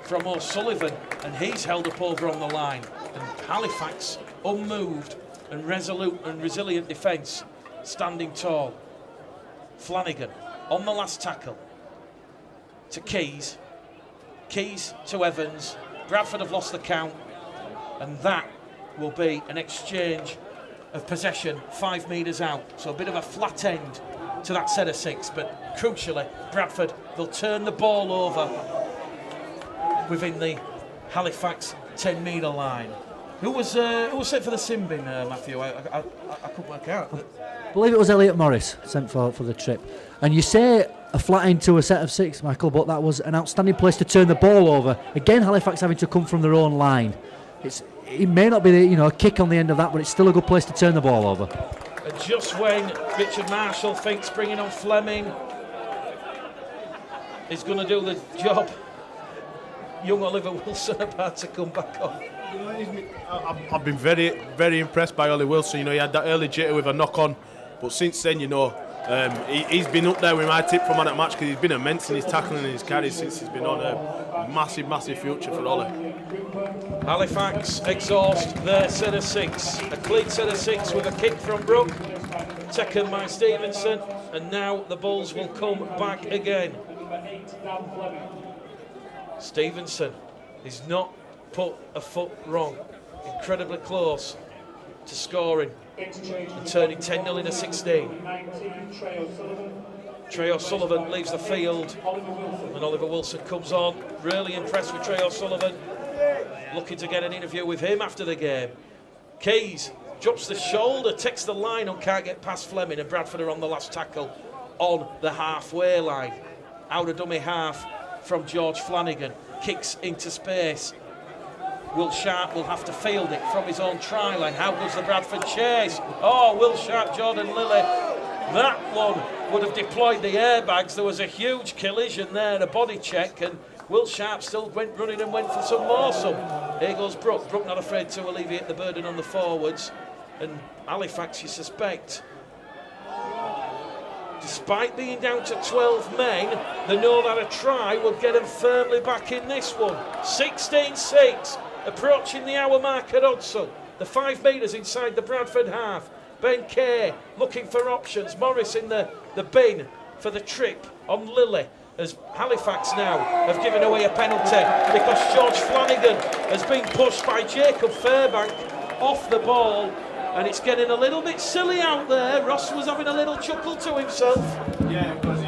from O'Sullivan, and he's held up over on the line. And Halifax, unmoved and resolute and resilient defence, standing tall. Flanagan on the last tackle to Keys. Keys to Evans. Bradford have lost the count, and that will be an exchange of possession 5 metres out. So a bit of a flat end to that set of 6, but crucially, Bradford, they'll turn the ball over within the Halifax 10-metre line. Who was sent for the sin bin, Matthew? I couldn't work out. I believe it was Elliot Morris sent for the trip. And you say a flat end to a set of 6, Michael, but that was an outstanding place to turn the ball over. Again, Halifax having to come from their own line. It may not be a kick on the end of that, but it's still a good place to turn the ball over. And just when Richard Marshall thinks bringing on Fleming is going to do the job, young Oliver Wilson about to come back on. I've been very, very impressed by Ollie Wilson. He had that early jitter with a knock on, but since then, He's been up there with my tip for man at match because he's been immense in his tackling and his carries since he's been on. A massive future for Ollie. Halifax exhaust their set of 6. A clean set of 6 with a kick from Brook, taken by Stevenson, and now the Bulls will come back again. Stevenson is not put a foot wrong. Incredibly close to scoring and turning 10-0 into 16. Trey O'Sullivan leaves the field and Oliver Wilson comes on. Really impressed with Trey O'Sullivan. Looking to get an interview with him after the game. Keys drops the shoulder, takes the line and can't get past Fleming, and Bradford are on the last tackle on the halfway line. Out of dummy half from George Flanagan. Kicks into space. Will Sharp will have to field it from his own try line. How goes the Bradford chase? Oh, Will Sharp, Jordan Lilly. That one would have deployed the airbags. There was a huge collision there, a body check, and Will Sharp still went running and went for some more. Here goes Brook. Brook not afraid to alleviate the burden on the forwards. And Halifax, you suspect, despite being down to 12 men, they know that a try will get them firmly back in this one. 16-6, approaching the hour mark at Odsall. The 5 metres inside the Bradford half. Ben Kay looking for options. Morris in the bin for the trip on Lilly, as Halifax now have given away a penalty because George Flanagan has been pushed by Jacob Fairbank off the ball. And it's getting a little bit silly out there. Ross was having a little chuckle to himself. Yeah, because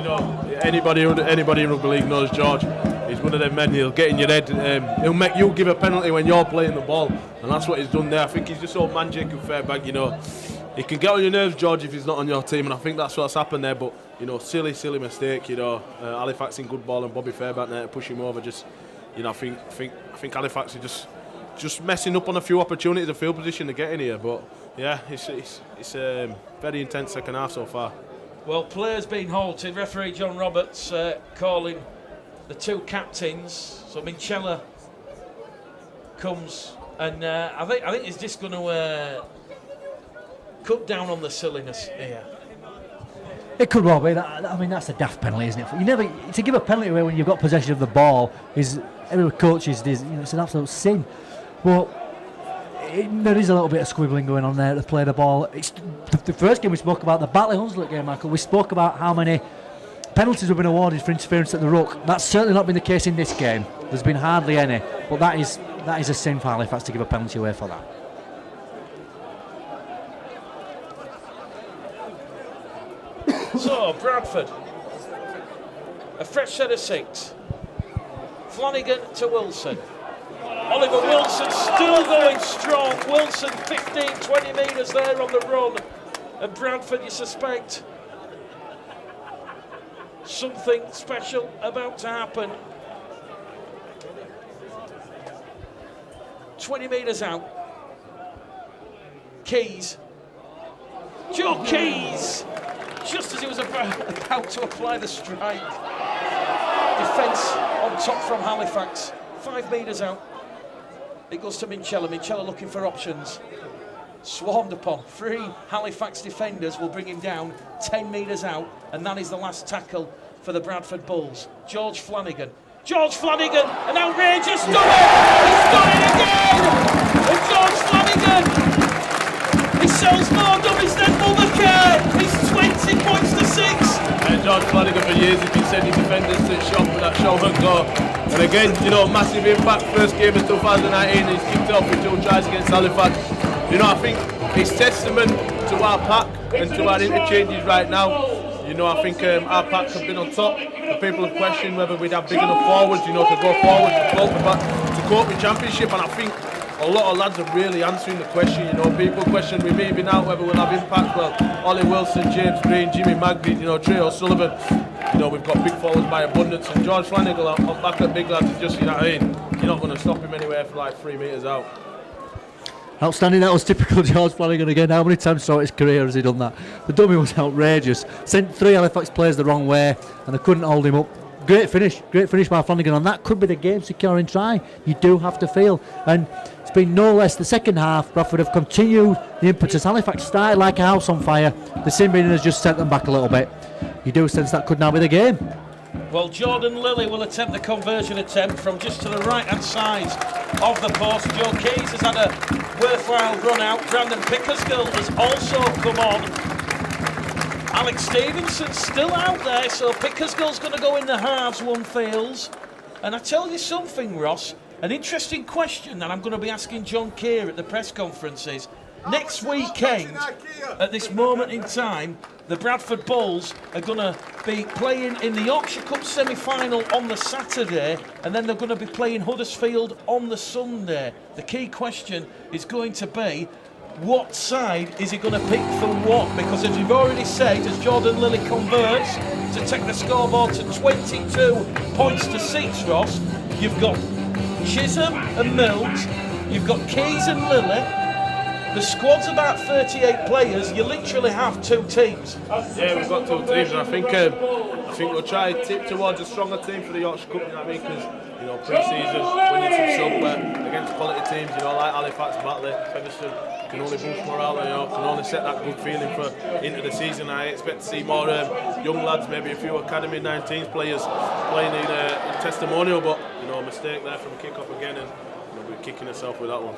anybody in rugby league knows George. He's one of them men. He'll get in your head. He'll make you give a penalty when you're playing the ball, and that's what he's done there. I think he's just old man Jacob Fairbank. He can get on your nerves, George, if he's not on your team, and I think that's what's happened there. But silly mistake. Halifax in good ball and Bobby Fairbank there to push him over. I think Halifax is just messing up on a few opportunities of field position to get in here, but. Yeah, it's very intense second half so far. Well, players being halted. Referee John Roberts calling the 2 captains. So Minchella comes, and I think he's just going to cut down on the silliness here. It could well be. That's a daft penalty, isn't it? To give a penalty away when you've got possession of the ball is every coach is it's an absolute sin. But there is a little bit of squibbling going on there to play the ball. It's the first game we spoke about, the Batley Hunslet game, Michael. We spoke about how many penalties have been awarded for interference at the ruck. That's certainly not been the case in this game. There's been hardly any, but that is a sin for Halifax to give a penalty away for that. So Bradford, a fresh set of 6. Flanagan to Wilson. Oliver Wilson still going strong. Wilson 15-20 metres there on the run. And Bradford, you suspect something special about to happen. 20 metres out. Keys. Joe Keys, just as he was about to apply the strike. Defence on top from Halifax. 5 metres out. It goes to Minchella. Minchella looking for options. Swarmed upon. 3 Halifax defenders will bring him down 10 metres out, and that is the last tackle for the Bradford Bulls. George Flanagan, an outrageous dummy! He's done it again! And George Flanagan, he sells more dummies than Mulbaker! He's 20 points to 6! And George Flanagan for years has been sending defenders to the shop with that show and go. And again, massive impact. First game of 2019, he's kicked off with 2 tries against Halifax. I think it's testament to our pack and to our interchanges right now. I think our pack have been on top. The people have questioned whether we'd have big enough forwards, to go forward to cope with championship. And I think a lot of lads are really answering the question. People question we moving out whether we'll have impact. Well, Ollie Wilson, James Green, Jimmy Magby, Trey O'Sullivan. We've got big forwards by abundance, and George Flanagan on back at big lads is just, you're not going to stop him anywhere for like 3 metres out. Outstanding. That was typical George Flanagan again. How many times throughout his career has he done that? The dummy was outrageous. Sent 3 Halifax players the wrong way, and they couldn't hold him up. Great finish by Flanagan, and that could be the game securing try. You do have to feel, and it's been no less. The second half, Bradford have continued the impetus. Halifax started like a house on fire. The sin bin has just sent them back a little bit. You do sense that could now be the game. Well, Jordan Lilly will attempt the conversion attempt from just to the right-hand side of the post. Joe Keys has had a worthwhile run out. Brandon Pickersgill has also come on. Alex Stevenson's still out there, so Pickersgill's going to go in the halves, one feels. And I tell you something, Ross, an interesting question that I'm going to be asking John Keir at the press conferences. Next weekend, at this moment in time, the Bradford Bulls are going to be playing in the Yorkshire Cup semi-final on the Saturday, and then they're going to be playing Huddersfield on the Sunday. The key question is going to be, what side is he going to pick for what? Because as you've already said, as Jordan Lilly converts to take the scoreboard to 22 points to 6, Ross, you've got Chisholm and Mills, you've got Keys and Lilly. The squad's about 38 players. You literally have 2 teams. Yeah, we've got 2 teams, and I think we'll try to tip towards a stronger team for the Yorkshire Cup. You know what I mean? Because pre-season winning some silverware against quality teams, like Halifax, Batley, Featherstone, can only boost morale. Can only set that good feeling for into the season. I expect to see more young lads, maybe a few academy 19s players playing in testimonial, but a mistake there from kick-off again, and we're kicking ourselves with that one.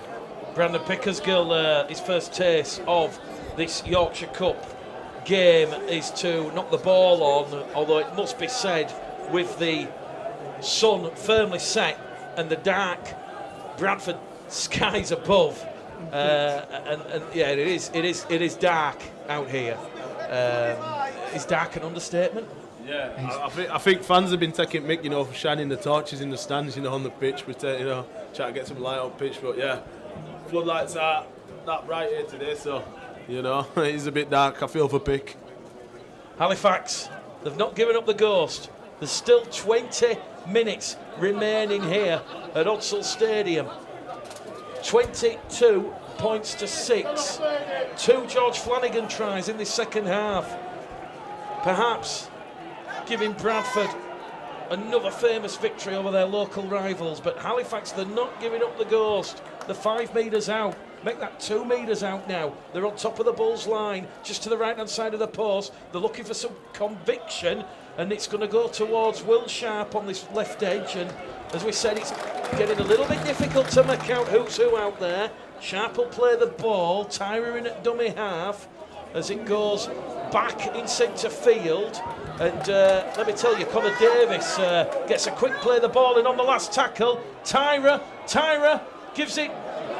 Brandon Pickersgill, his first taste of this Yorkshire Cup game is to knock the ball on, although it must be said, with the sun firmly set and the dark Bradford skies above, and yeah, it is dark out here. Is dark an understatement? Yeah, I think fans have been taking mick, for shining the torches in the stands, on the pitch, trying to get some light on pitch, but yeah. Floodlights are that bright here today, so it is a bit dark. I feel for Pick. Halifax, they've not given up the ghost. There's still 20 minutes remaining here at Odsal Stadium. 22 points to 6. 2 George Flanagan tries in this second half. Perhaps giving Bradford another famous victory over their local rivals, but Halifax, they're not giving up the ghost. They're 5 metres out. Make that 2 metres out now. They're on top of the Bulls line, just to the right-hand side of the post. They're looking for some conviction, and it's going to go towards Will Sharp on this left edge. And as we said, it's getting a little bit difficult to make out who's who out there. Sharp will play the ball. Tyra in at dummy half as it goes back in centre field. And let me tell you, Connor Davis gets a quick play the ball in on the last tackle. Tyra gives it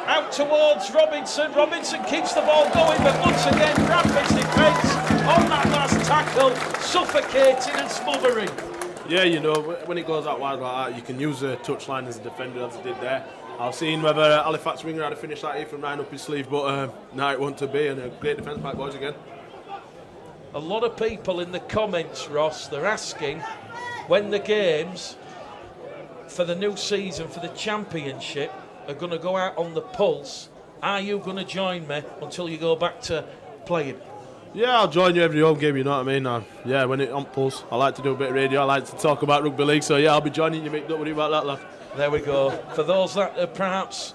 out towards Robinson. Robinson keeps the ball going, but once again, Bradford's defence on that last tackle, suffocating and smothering. Yeah, when it goes out wide like that, you can use a touchline as a defender, as he did there. I've seen whether Halifax winger had a finish like Ethan Ryan up his sleeve, but now it wasn't to be, and a great defence by boys again. A lot of people in the comments, Ross, they're asking when the games for the new season, for the championship, are going to go out on the pulse. Are you going to join me until you go back to playing? Yeah, I'll join you every home game, you know what I mean? Yeah, when it's on pulse, I like to do a bit of radio, I like to talk about rugby league, so yeah, I'll be joining you, mate. Don't worry about that, lad. There we go. For those that perhaps,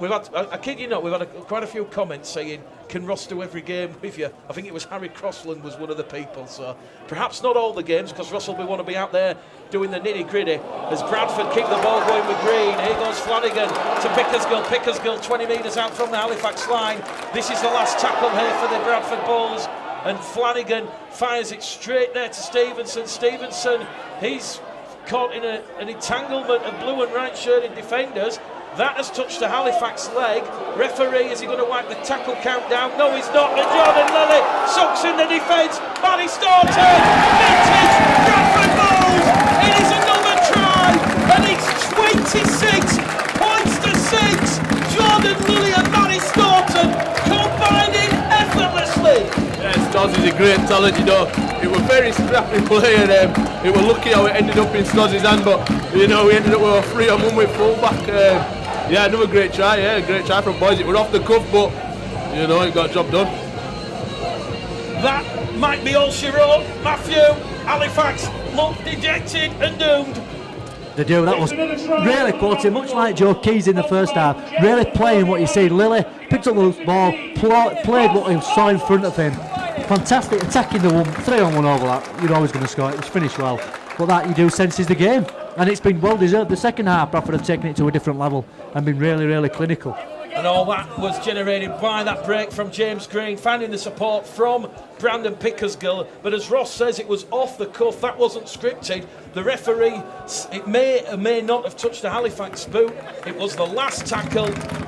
I kid you not, we've had quite a few comments saying, can Ross do every game with you? I think it was Harry Crossland was one of the people, so perhaps not all the games, because Russell will want to be out there doing the nitty-gritty as Bradford keep the ball going with Green. Here goes Flanagan to Pickersgill 20 metres out from the Halifax line. This is the last tackle here for the Bradford Bulls, and Flanagan fires it straight there to Stevenson. Stevenson, he's caught in an entanglement of blue and white shirted defenders. That has touched the Halifax leg. Referee, is he going to wipe the tackle count down? No, he's not. And Jordan Lilly sucks in the defence. Barry Staunton, vintage Bradford Bulls. It is another try, and it's 26 points to 6. Jordan Lilly and Barry Staunton combining effortlessly. Yeah, Stodds is a great talent, It was very scrappy play, and it was lucky how it ended up in Stodds' hand, but we ended up with a 3-on-1 with full-back. Yeah, another great try, great try from boys. It was off the cuff, but it got the job done. That might be all she wrote. Matthew, Halifax look dejected and doomed. They do. That was really quality, much like Joe Keys in the first half. Really playing what you see. Lily picked up the ball, played what he saw in front of him. Fantastic attacking the 3-on-1 overlap. You're always going to score. It was finished well. But that you do senses the game. And it's been well deserved. The second half, Bradford have taken it to a different level and been really, really clinical. And all that was generated by that break from James Green, finding the support from Brandon Pickersgill. But as Ross says, it was off the cuff, that wasn't scripted. The referee, it may or may not have touched a Halifax boot. It was the last tackle.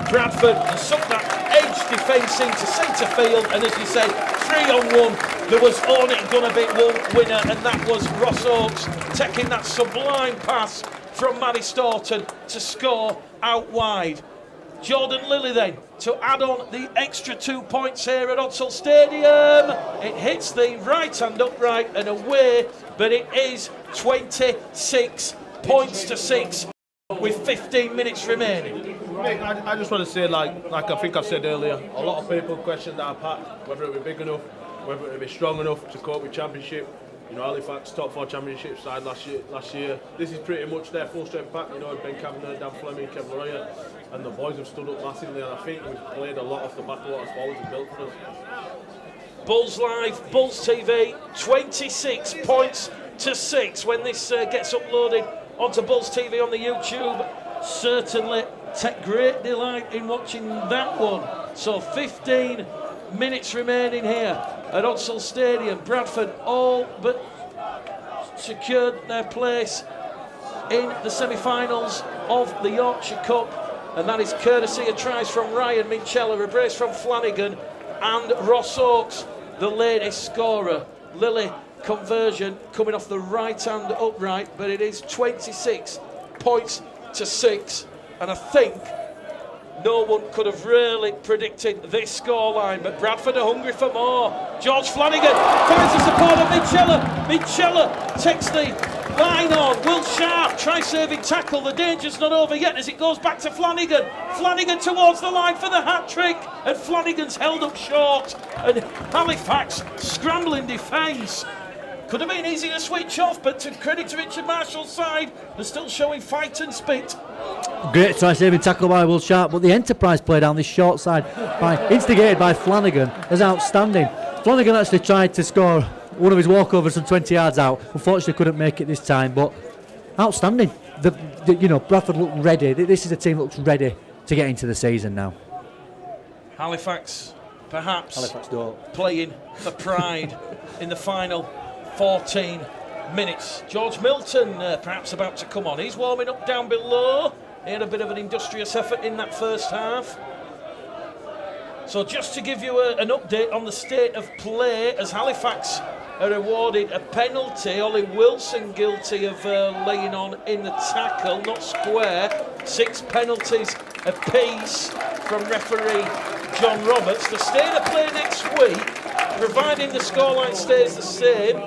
Bradford sucked that edge defence into centre field, and as you said, 3-on-1. There was only going to be one winner, and that was Ross Oakes taking that sublime pass from Maddie Staunton to score out wide. Jordan Lilly then to add on the extra 2 points here at Odsal Stadium. It hits the right hand upright and away, but it is 26 points to 6 with 15 minutes remaining. Mick, I just want to say, like I think I said earlier, a lot of people questioned our pack, whether it would be big enough, whether it would be strong enough to cope with championship. You know, Halifax top 4 championship side last year. This is pretty much their full strength pack. You know, Ben Kavanagh, Dan Fleming, Kevin Royer, and the boys have stood up massively. And I think we've played a lot off the back of what our forwards have built for us. Bulls Live, Bulls TV, 26 points to 6 when this gets uploaded onto Bulls TV on the YouTube. Certainly take great delight in watching that one. So 15 minutes remaining here at Odsal Stadium. Bradford all but secured their place in the semi-finals of the Yorkshire Cup, and that is courtesy of tries from Ryan Minchella, a brace from Flanagan, and Ross Oakes, the latest scorer. Lily conversion coming off the right hand upright, but it is 26 points to 6, and I think no one could have really predicted this scoreline, but Bradford are hungry for more. George Flanagan finds the support of Minchella. Minchella takes the line on. Will Sharp tries serving tackle. The danger's not over yet as it goes back to Flanagan. Flanagan towards the line for the hat-trick, and Flanagan's held up short. And Halifax scrambling defence. Could have been easy to switch off, but to credit to Richard Marshall's side, they're still showing fight and spit. Great try saving tackle by Will Sharp, but the enterprise play down this short side, instigated by Flanagan, is outstanding. Flanagan actually tried to score one of his walkovers from 20 yards out. Unfortunately, couldn't make it this time, but outstanding. Bradford look ready. This is a team that looks ready to get into the season now. Halifax, perhaps Halifax don't. Playing for pride in the final 14 minutes. George Milton perhaps about to come on. He's warming up down below. He had a bit of an industrious effort in that first half. So just to give you an update on the state of play, as Halifax are awarded a penalty. Ollie Wilson guilty of laying on in the tackle, not square. 6 penalties apiece from referee John Roberts. The state of play next week, providing the scoreline stays the same,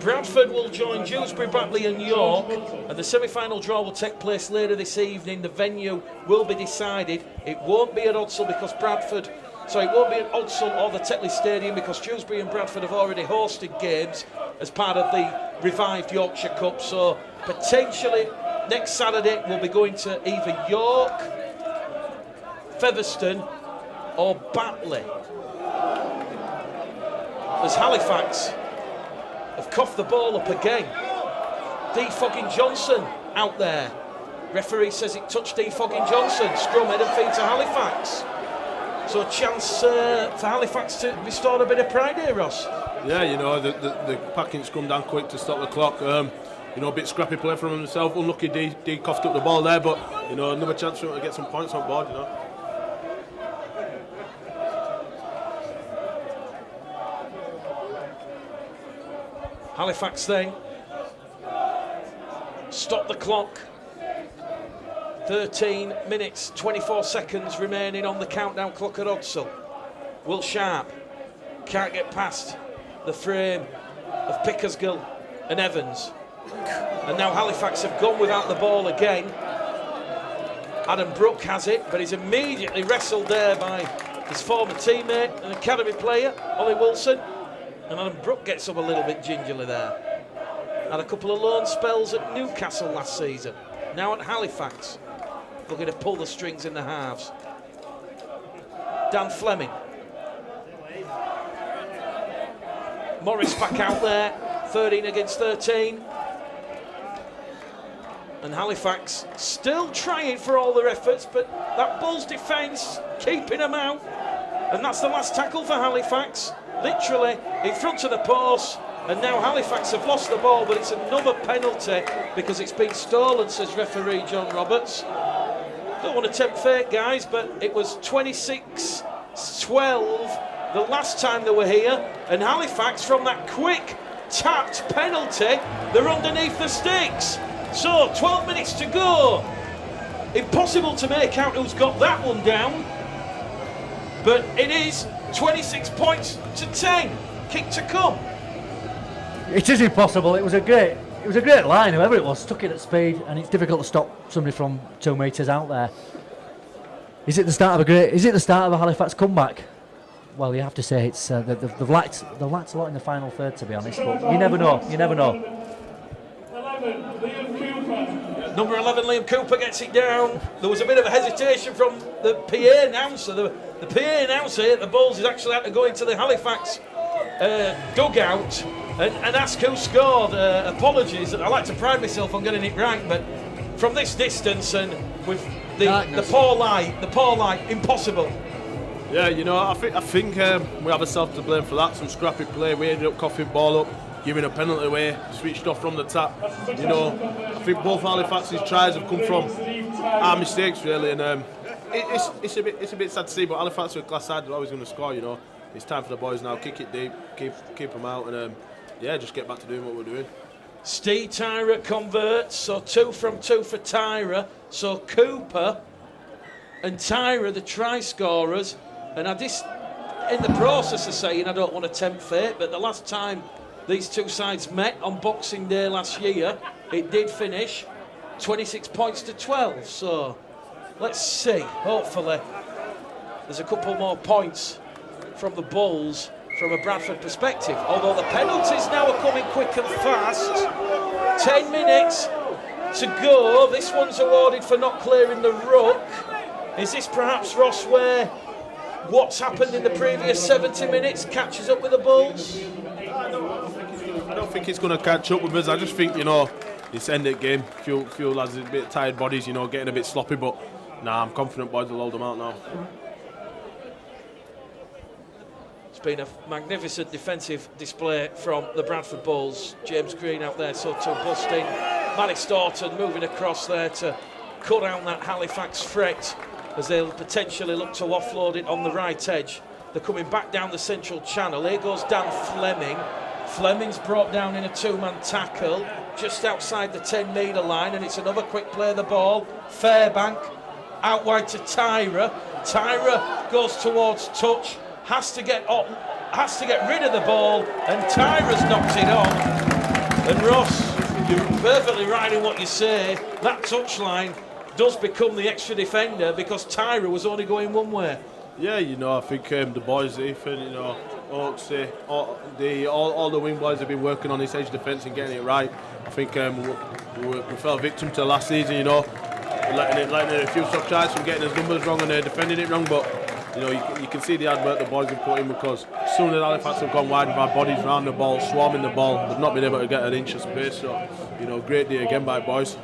Bradford will join Dewsbury, Batley and York, and the semi-final draw will take place later this evening. The venue will be decided. It won't be at Odsal because it won't be at Odsal or the Tetley Stadium because Dewsbury and Bradford have already hosted games as part of the revived Yorkshire Cup. So potentially next Saturday we'll be going to either York, Featherstone or Batley. As Halifax have coughed the ball up again. Defogging Johnson out there. Referee says it touched Defogging Johnson. Scrum head and feet to Halifax. So a chance for Halifax to restore a bit of pride here, Ross. Yeah, the packing's come down quick to stop the clock. A bit scrappy play from himself. Unlucky D coughed up the ball there, but another chance for him to get some points on board. Halifax then stop the clock. 13 minutes 24 seconds remaining on the countdown clock at Odsal. Will Sharp can't get past the frame of Pickersgill and Evans, and now Halifax have gone without the ball again. Adam Brook has it, but he's immediately wrestled there by his former teammate and academy player Ollie Wilson. And Adam Brook gets up a little bit gingerly there. Had a couple of loan spells at Newcastle last season. Now at Halifax. Looking to pull the strings in the halves. Dan Fleming. Morris back out there. 13 against 13. And Halifax still trying for all their efforts, but that Bulls defence keeping them out. And that's the last tackle for Halifax. Literally in front of the post. And now Halifax have lost the ball, but it's another penalty because it's been stolen, says referee John Roberts. Don't want to tempt fate, guys, but it was 26-12 the last time they were here. And Halifax, from that quick tapped penalty, they're underneath the sticks. So 12 minutes to go. Impossible to make out who's got that one down. But it is 26 points to 10. Kick to come. It is impossible. It was a great line. Whoever it was took it at speed, and it's difficult to stop somebody from 2 metres out there. Is it the start of a Halifax comeback? Well, you have to say it's they've lacked a lot in the final third, to be honest. But you never know. Number 11, Liam Cooper gets it down. There was a bit of a hesitation from the PA announcer. The PA announcer at the Bulls is actually had to go into the Halifax dugout and ask who scored. Apologies, I like to pride myself on getting it right, but from this distance and with the poor light, impossible. Yeah, you know, I think we have ourselves to blame for that. Some scrappy play. We ended up coughing ball up, giving a penalty away, switched off from the tap. You know, I think both Halifax's tries have come from our mistakes, really, and it's a bit sad to see. But Halifax with class side, they're always going to score. You know, it's time for the boys now. Kick it deep, keep them out, and just get back to doing what we're doing. Steve Tyra converts, so 2 from 2 for Tyra. So Cooper and Tyra, the try scorers, and I just, in the process of saying I don't want to tempt fate, but the last time these two sides met on Boxing Day last year, it did finish 26 points to 12. So let's see. Hopefully, there's a couple more points from the Bulls from a Bradford perspective. Although the penalties now are coming quick and fast. 10 minutes to go. This one's awarded for not clearing the ruck. Is this perhaps, Ross, where what's happened in the previous 70 minutes catches up with the Bulls? I don't think it's going to catch up with us. I just think, you know, it's end of game. Few lads a bit tired bodies, you know, getting a bit sloppy. But I'm confident boys will hold them out now. It's been a magnificent defensive display from the Bradford Bulls. James Green out there, so to busting. Manny Staunton moving across there to cut out that Halifax threat as they'll potentially look to offload it on the right edge. They're coming back down the central channel. Here goes Dan Fleming. Fleming's brought down in a 2-man tackle just outside the 10-metre line, and it's another quick play of the ball. Fairbank out wide to Tyra. Tyra goes towards touch, has to get rid of the ball, and Tyra's knocked it on. And Ross, you're perfectly right in what you say. That touchline does become the extra defender because Tyra was only going one way. Yeah, you know, I think the boys, Ethan, you know, Oaks, all the wing boys have been working on this edge defence and getting it right. I think we fell victim to last season, you know, letting in a few soft tries from getting his numbers wrong and defending it wrong. But you know, you can see the advert the boys have put in, because as soon as Halifax have gone wide with our bodies around the ball, swarming the ball, they've not been able to get an inch of space. So, you know, great day again by boys.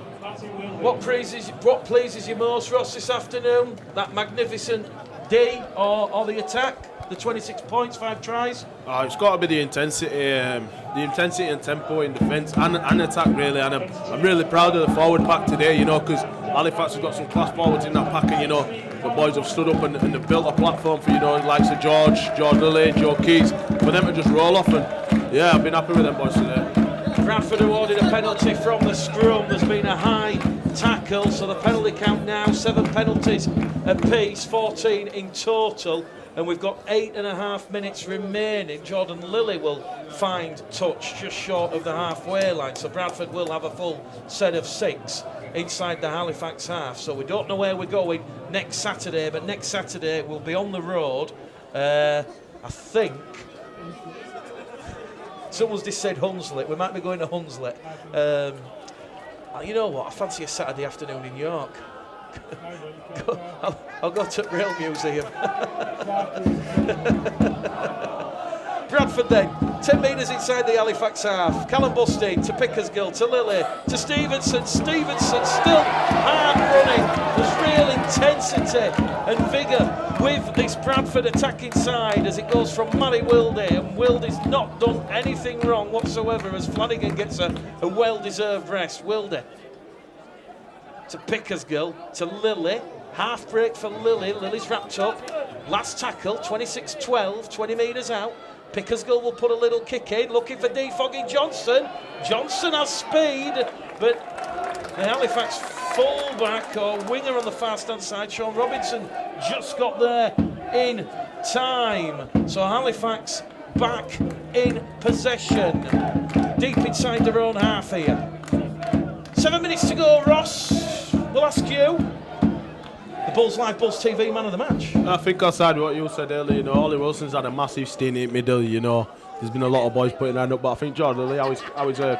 What pleases you most, Ross, this afternoon? That magnificent D or the attack? The 26 points, 5 tries? It's got to be the intensity and tempo in defence and attack, really. And I'm really proud of the forward pack today, you know, because Halifax has got some class forwards in that pack, and you know, the boys have stood up and they've built a platform for, you know, the likes of George Lilly, Joe Keys, for them to just roll off. And yeah, I've been happy with them boys today. Bradford awarded a penalty from the scrum. There's been a high tackle, so the penalty count now 7 penalties apiece, 14 in total, and we've got 8.5 minutes remaining. Jordan Lilly will find touch just short of the halfway line, so Bradford will have a full set of 6 inside the Halifax half. So we don't know where we're going next Saturday, but next Saturday we'll be on the road. I think Someone's just said Hunslet. We might be going to Hunslet. You know what? I fancy a Saturday afternoon in York. I'll go to the Rail Museum. Bradford then, 10 metres inside the Halifax half. Callum Busty to Pickersgill, to Lilly, to Stevenson. Stevenson still hard running. There's real intensity and vigour with this Bradford attacking side as it goes from Matty Wilde, and Wilde's not done anything wrong whatsoever as Flanagan gets a well-deserved rest. Wilde to Pickersgill, to Lilly. Half break for Lilly. Lily's wrapped up. Last tackle, 26-12, 20 metres out. Pickersgill will put a little kick in, looking for defogging Johnson. Johnson has speed, but the Halifax fullback or winger on the far stand side, Sean Robinson, just got there in time. So Halifax back in possession, deep inside their own half here. 7 minutes to go, Ross. We'll ask you, the Bulls Live Bulls TV man of the match. I think outside what you said earlier, you know, Ollie Wilson's had a massive stint in middle, you know. There's been a lot of boys putting hand up, but I think Jordan Lee always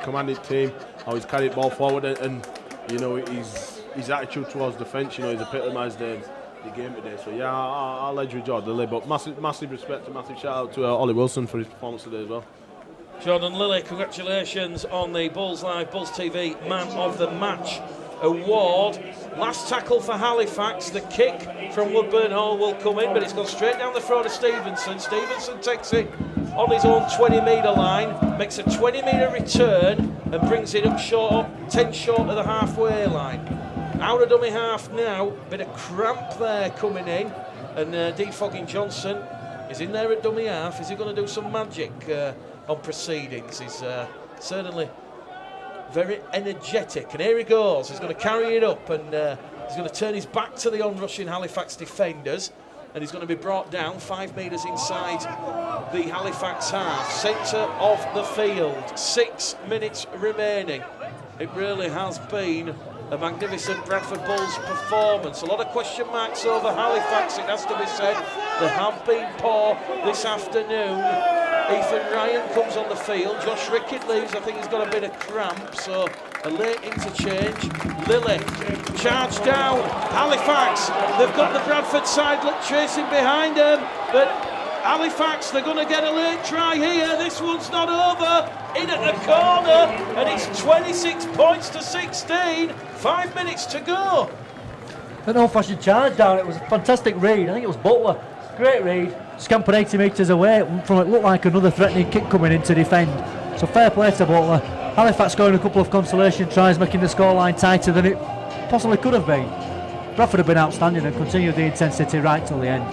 commanded team, always carried the ball forward, and you know, his attitude towards defence, you know, he's epitomised the game today. So yeah, I'll edge with Jordan Lee, but massive respect and massive shout out to Ollie Wilson for his performance today as well. Jordan Lilly, congratulations on the Bulls Live Bulls TV man of the match award. Last tackle for Halifax, the kick from Woodburn Hall will come in, but it's gone straight down the throat of Stevenson. Stevenson takes it on his own 20-metre line, makes a 20-metre return and brings it up short, 10 short of the halfway line. Out of dummy half now, bit of cramp there coming in, and defogging Johnson is in there at dummy half. Is he going to do some magic on proceedings? He's certainly very energetic, and here he goes. He's going to carry it up, and he's going to turn his back to the onrushing Halifax defenders, and he's going to be brought down 5 metres inside the Halifax half, centre of the field. 6 minutes remaining. It really has been a magnificent Bradford Bulls performance. A lot of question marks over Halifax, it has to be said. They have been poor this afternoon. Ethan Ryan comes on the field. Josh Rickett leaves. I think he's got a bit of cramp, so a late interchange. Lilly charge down. Halifax, they've got the Bradford side chasing behind them, but Halifax, they're going to get a late try here. This one's not over. In at the corner, and it's 26 points to 16. 5 minutes to go. An old-fashioned charge down. It was a fantastic read. I think it was Butler. Great read. Scampered 80 metres away from it. Looked like another threatening kick coming in to defend. So fair play to Butler. Halifax scoring a couple of consolation tries, making the scoreline tighter than it possibly could have been. Bradford have been outstanding and continued the intensity right till the end.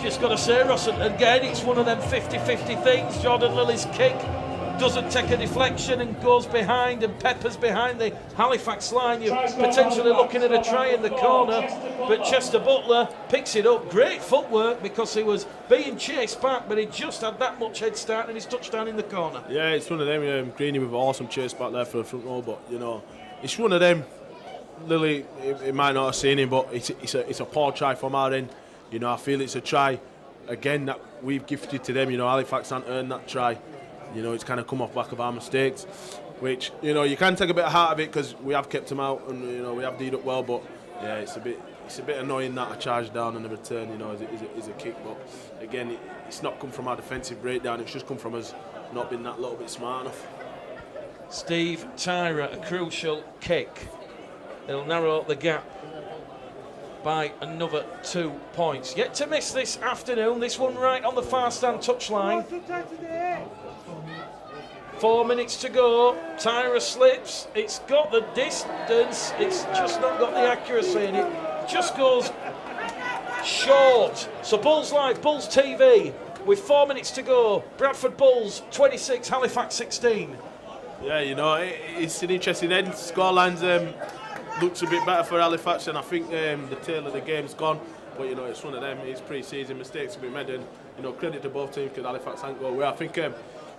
Just got to say, Ross, again, it's one of them 50-50 things. Jordan Lilly's kick doesn't take a deflection and goes behind and peppers behind the Halifax line. You're potentially looking at a try in the corner, but Chester Butler picks it up. Great footwork because he was being chased back, but he just had that much head start and his touchdown in the corner. Yeah, it's one of them. Greeny with an awesome chase back there for the front row, but you know, it's one of them. Lilly, he might not have seen him, but it's a poor try from our end. You know, I feel it's a try again that we've gifted to them. You know, Halifax haven't earned that try. You know, it's kind of come off back of our mistakes, which, you know, you can take a bit of heart of it because we have kept them out and, you know, we have D'd up well, but yeah, it's a bit annoying that a charge down and a return, you know, is a kick. But again, it's not come from our defensive breakdown, it's just come from us not being that little bit smart enough. Steve Tyra, a crucial kick. It'll narrow the gap by another 2 points. Yet to miss this afternoon, this one right on the far stand touchline. 4 minutes to go. Tyra slips. It's got the distance. It's just not got the accuracy, and it just goes short. So Bulls Live, Bulls TV, with 4 minutes to go. Bradford Bulls 26, Halifax 16. Yeah, you know, it's an interesting end. Scorelines looks a bit better for Halifax, and I think the tail of the game's gone. But you know, it's one of them. It's pre-season, mistakes have been made, and you know, credit to both teams because Halifax ain't go well. I think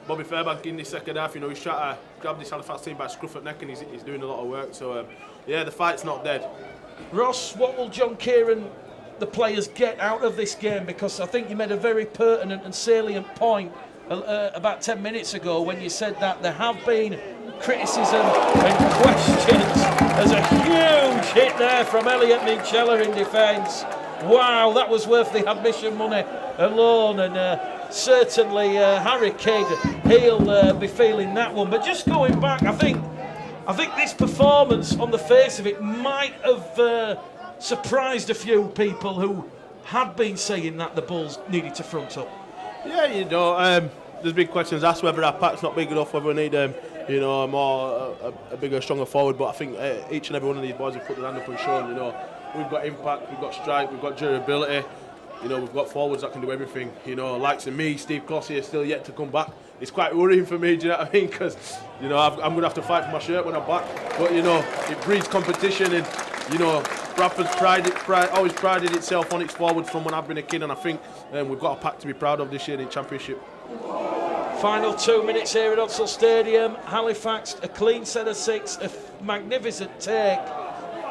Bobby Fairbank in the second half, you know, he's trying to grab this Halifax team by scruff at neck, and he's doing a lot of work. So yeah, the fight's not dead. Ross, what will John Kieran, the players, get out of this game? Because I think you made a very pertinent and salient point about 10 minutes ago when you said that there have been criticism and questions. There's a huge hit there from Elliot Minchella in defence. Wow, that was worth the admission money alone, and certainly Harry Kidd, he'll be feeling that one. But just going back, I think this performance, on the face of it, might have surprised a few people who had been saying that the Bulls needed to front up. Yeah, there's big questions asked whether our pack's not big enough, whether we need a bigger, stronger forward. But I think each and every one of these boys have put their hand up and shown, we've got impact, we've got strike, we've got durability. We've got forwards that can do everything. Likes of me, Steve Clossy is still yet to come back. It's quite worrying for me, do you know what I mean? Because, I'm going to have to fight for my shirt when I'm back. But, it breeds competition, and, Bradford's always prided itself on its forwards from when I've been a kid, and I think we've got a pack to be proud of this year in the Championship. Final 2 minutes here at Odsal Stadium. Halifax, a clean set of 6, a magnificent take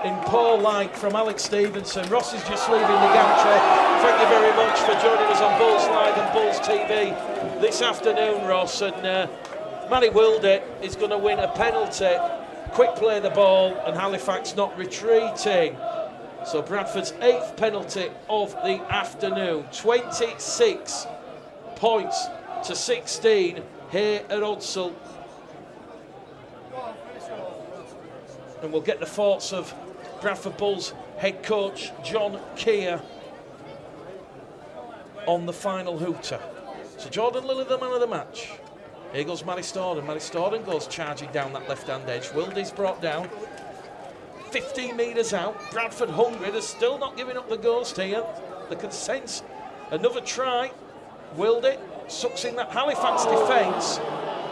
in Paul Light from Alex Stevenson. Ross is just leaving the gantry. Thank you very much for joining us on Bulls Live and Bulls TV this afternoon, Ross. And Matty Wilde is going to win a penalty. Quick play the ball, and Halifax not retreating. So Bradford's 8th penalty of the afternoon. 26 points to 16 here at Odsal. And we'll get the thoughts of Bradford Bulls head coach John Keir on the final hooter. So Jordan Lilly, the man of the match. Here goes Matty Storden. Matty Storden goes charging down that left-hand edge. Wilde's brought down. 15 metres out. Bradford hungry. They're still not giving up the ghost here. They can sense another try. Wilde sucks in that Halifax defence.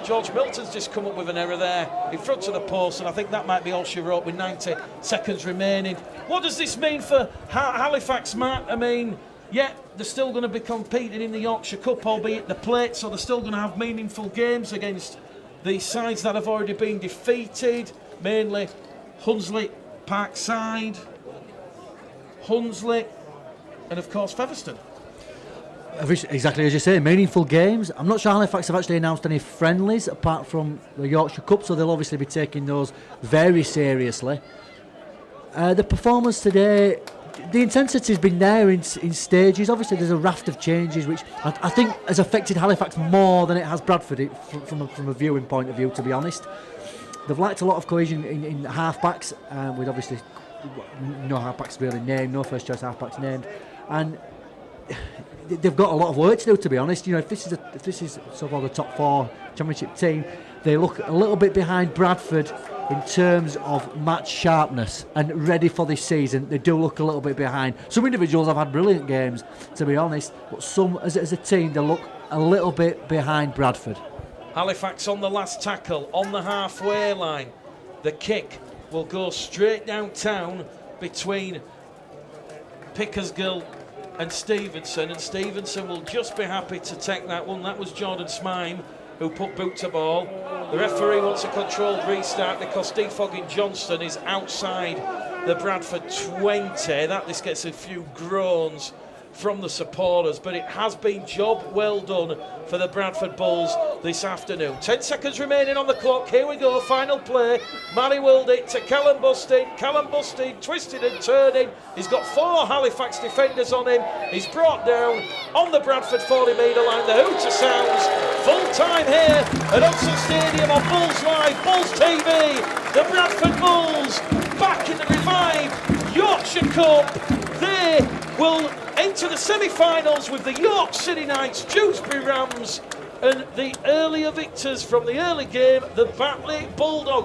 George Milton's just come up with an error there in front of the post, and I think that might be all she wrote with 90 seconds remaining. What does this mean for Halifax, Matt? I mean, yeah, they're still going to be competing in the Yorkshire Cup, albeit the plate, so they're still going to have meaningful games against the sides that have already been defeated, mainly Hunsley, Parkside, Hunsley, and of course Featherstone. Exactly as you say, meaningful games. I'm not sure Halifax have actually announced any friendlies apart from the Yorkshire Cup, so they'll obviously be taking those very seriously. The performance today, the intensity's been there in stages. Obviously there's a raft of changes which I think has affected Halifax more than it has Bradford from a viewing point of view, to be honest. They've lacked a lot of cohesion in half-backs, with obviously no half-backs really named, no first choice half-backs named, and they've got a lot of work to do, to be honest. If this is so-called the top 4 championship team, they look a little bit behind Bradford in terms of match sharpness and ready for this season. They do look a little bit behind. Some individuals have had brilliant games, to be honest, but some as a team they look a little bit behind Bradford. Halifax on the last tackle on the halfway line. The kick will go straight downtown between Pickersgill and Stevenson will just be happy to take that one. That was Jordan Smime who put boot to ball. The referee wants a controlled restart because Defogging Johnston is outside the Bradford 20. This gets a few groans from the supporters, but it has been job well done for the Bradford Bulls this afternoon. 10 seconds remaining on the clock. Here we go, final play. Matty Wilde to Callum Bustin. Callum Bustin twisted and turning. He's got 4 Halifax defenders on him. He's brought down on the Bradford 40-metre line. The hooter sounds. Full time here at Odsal Stadium on Bulls Live, Bulls TV. The Bradford Bulls back in the revived Yorkshire Cup. They will enter the semi-finals with the York City Knights, Dewsbury Rams, and the earlier victors from the early game, the Batley Bulldogs.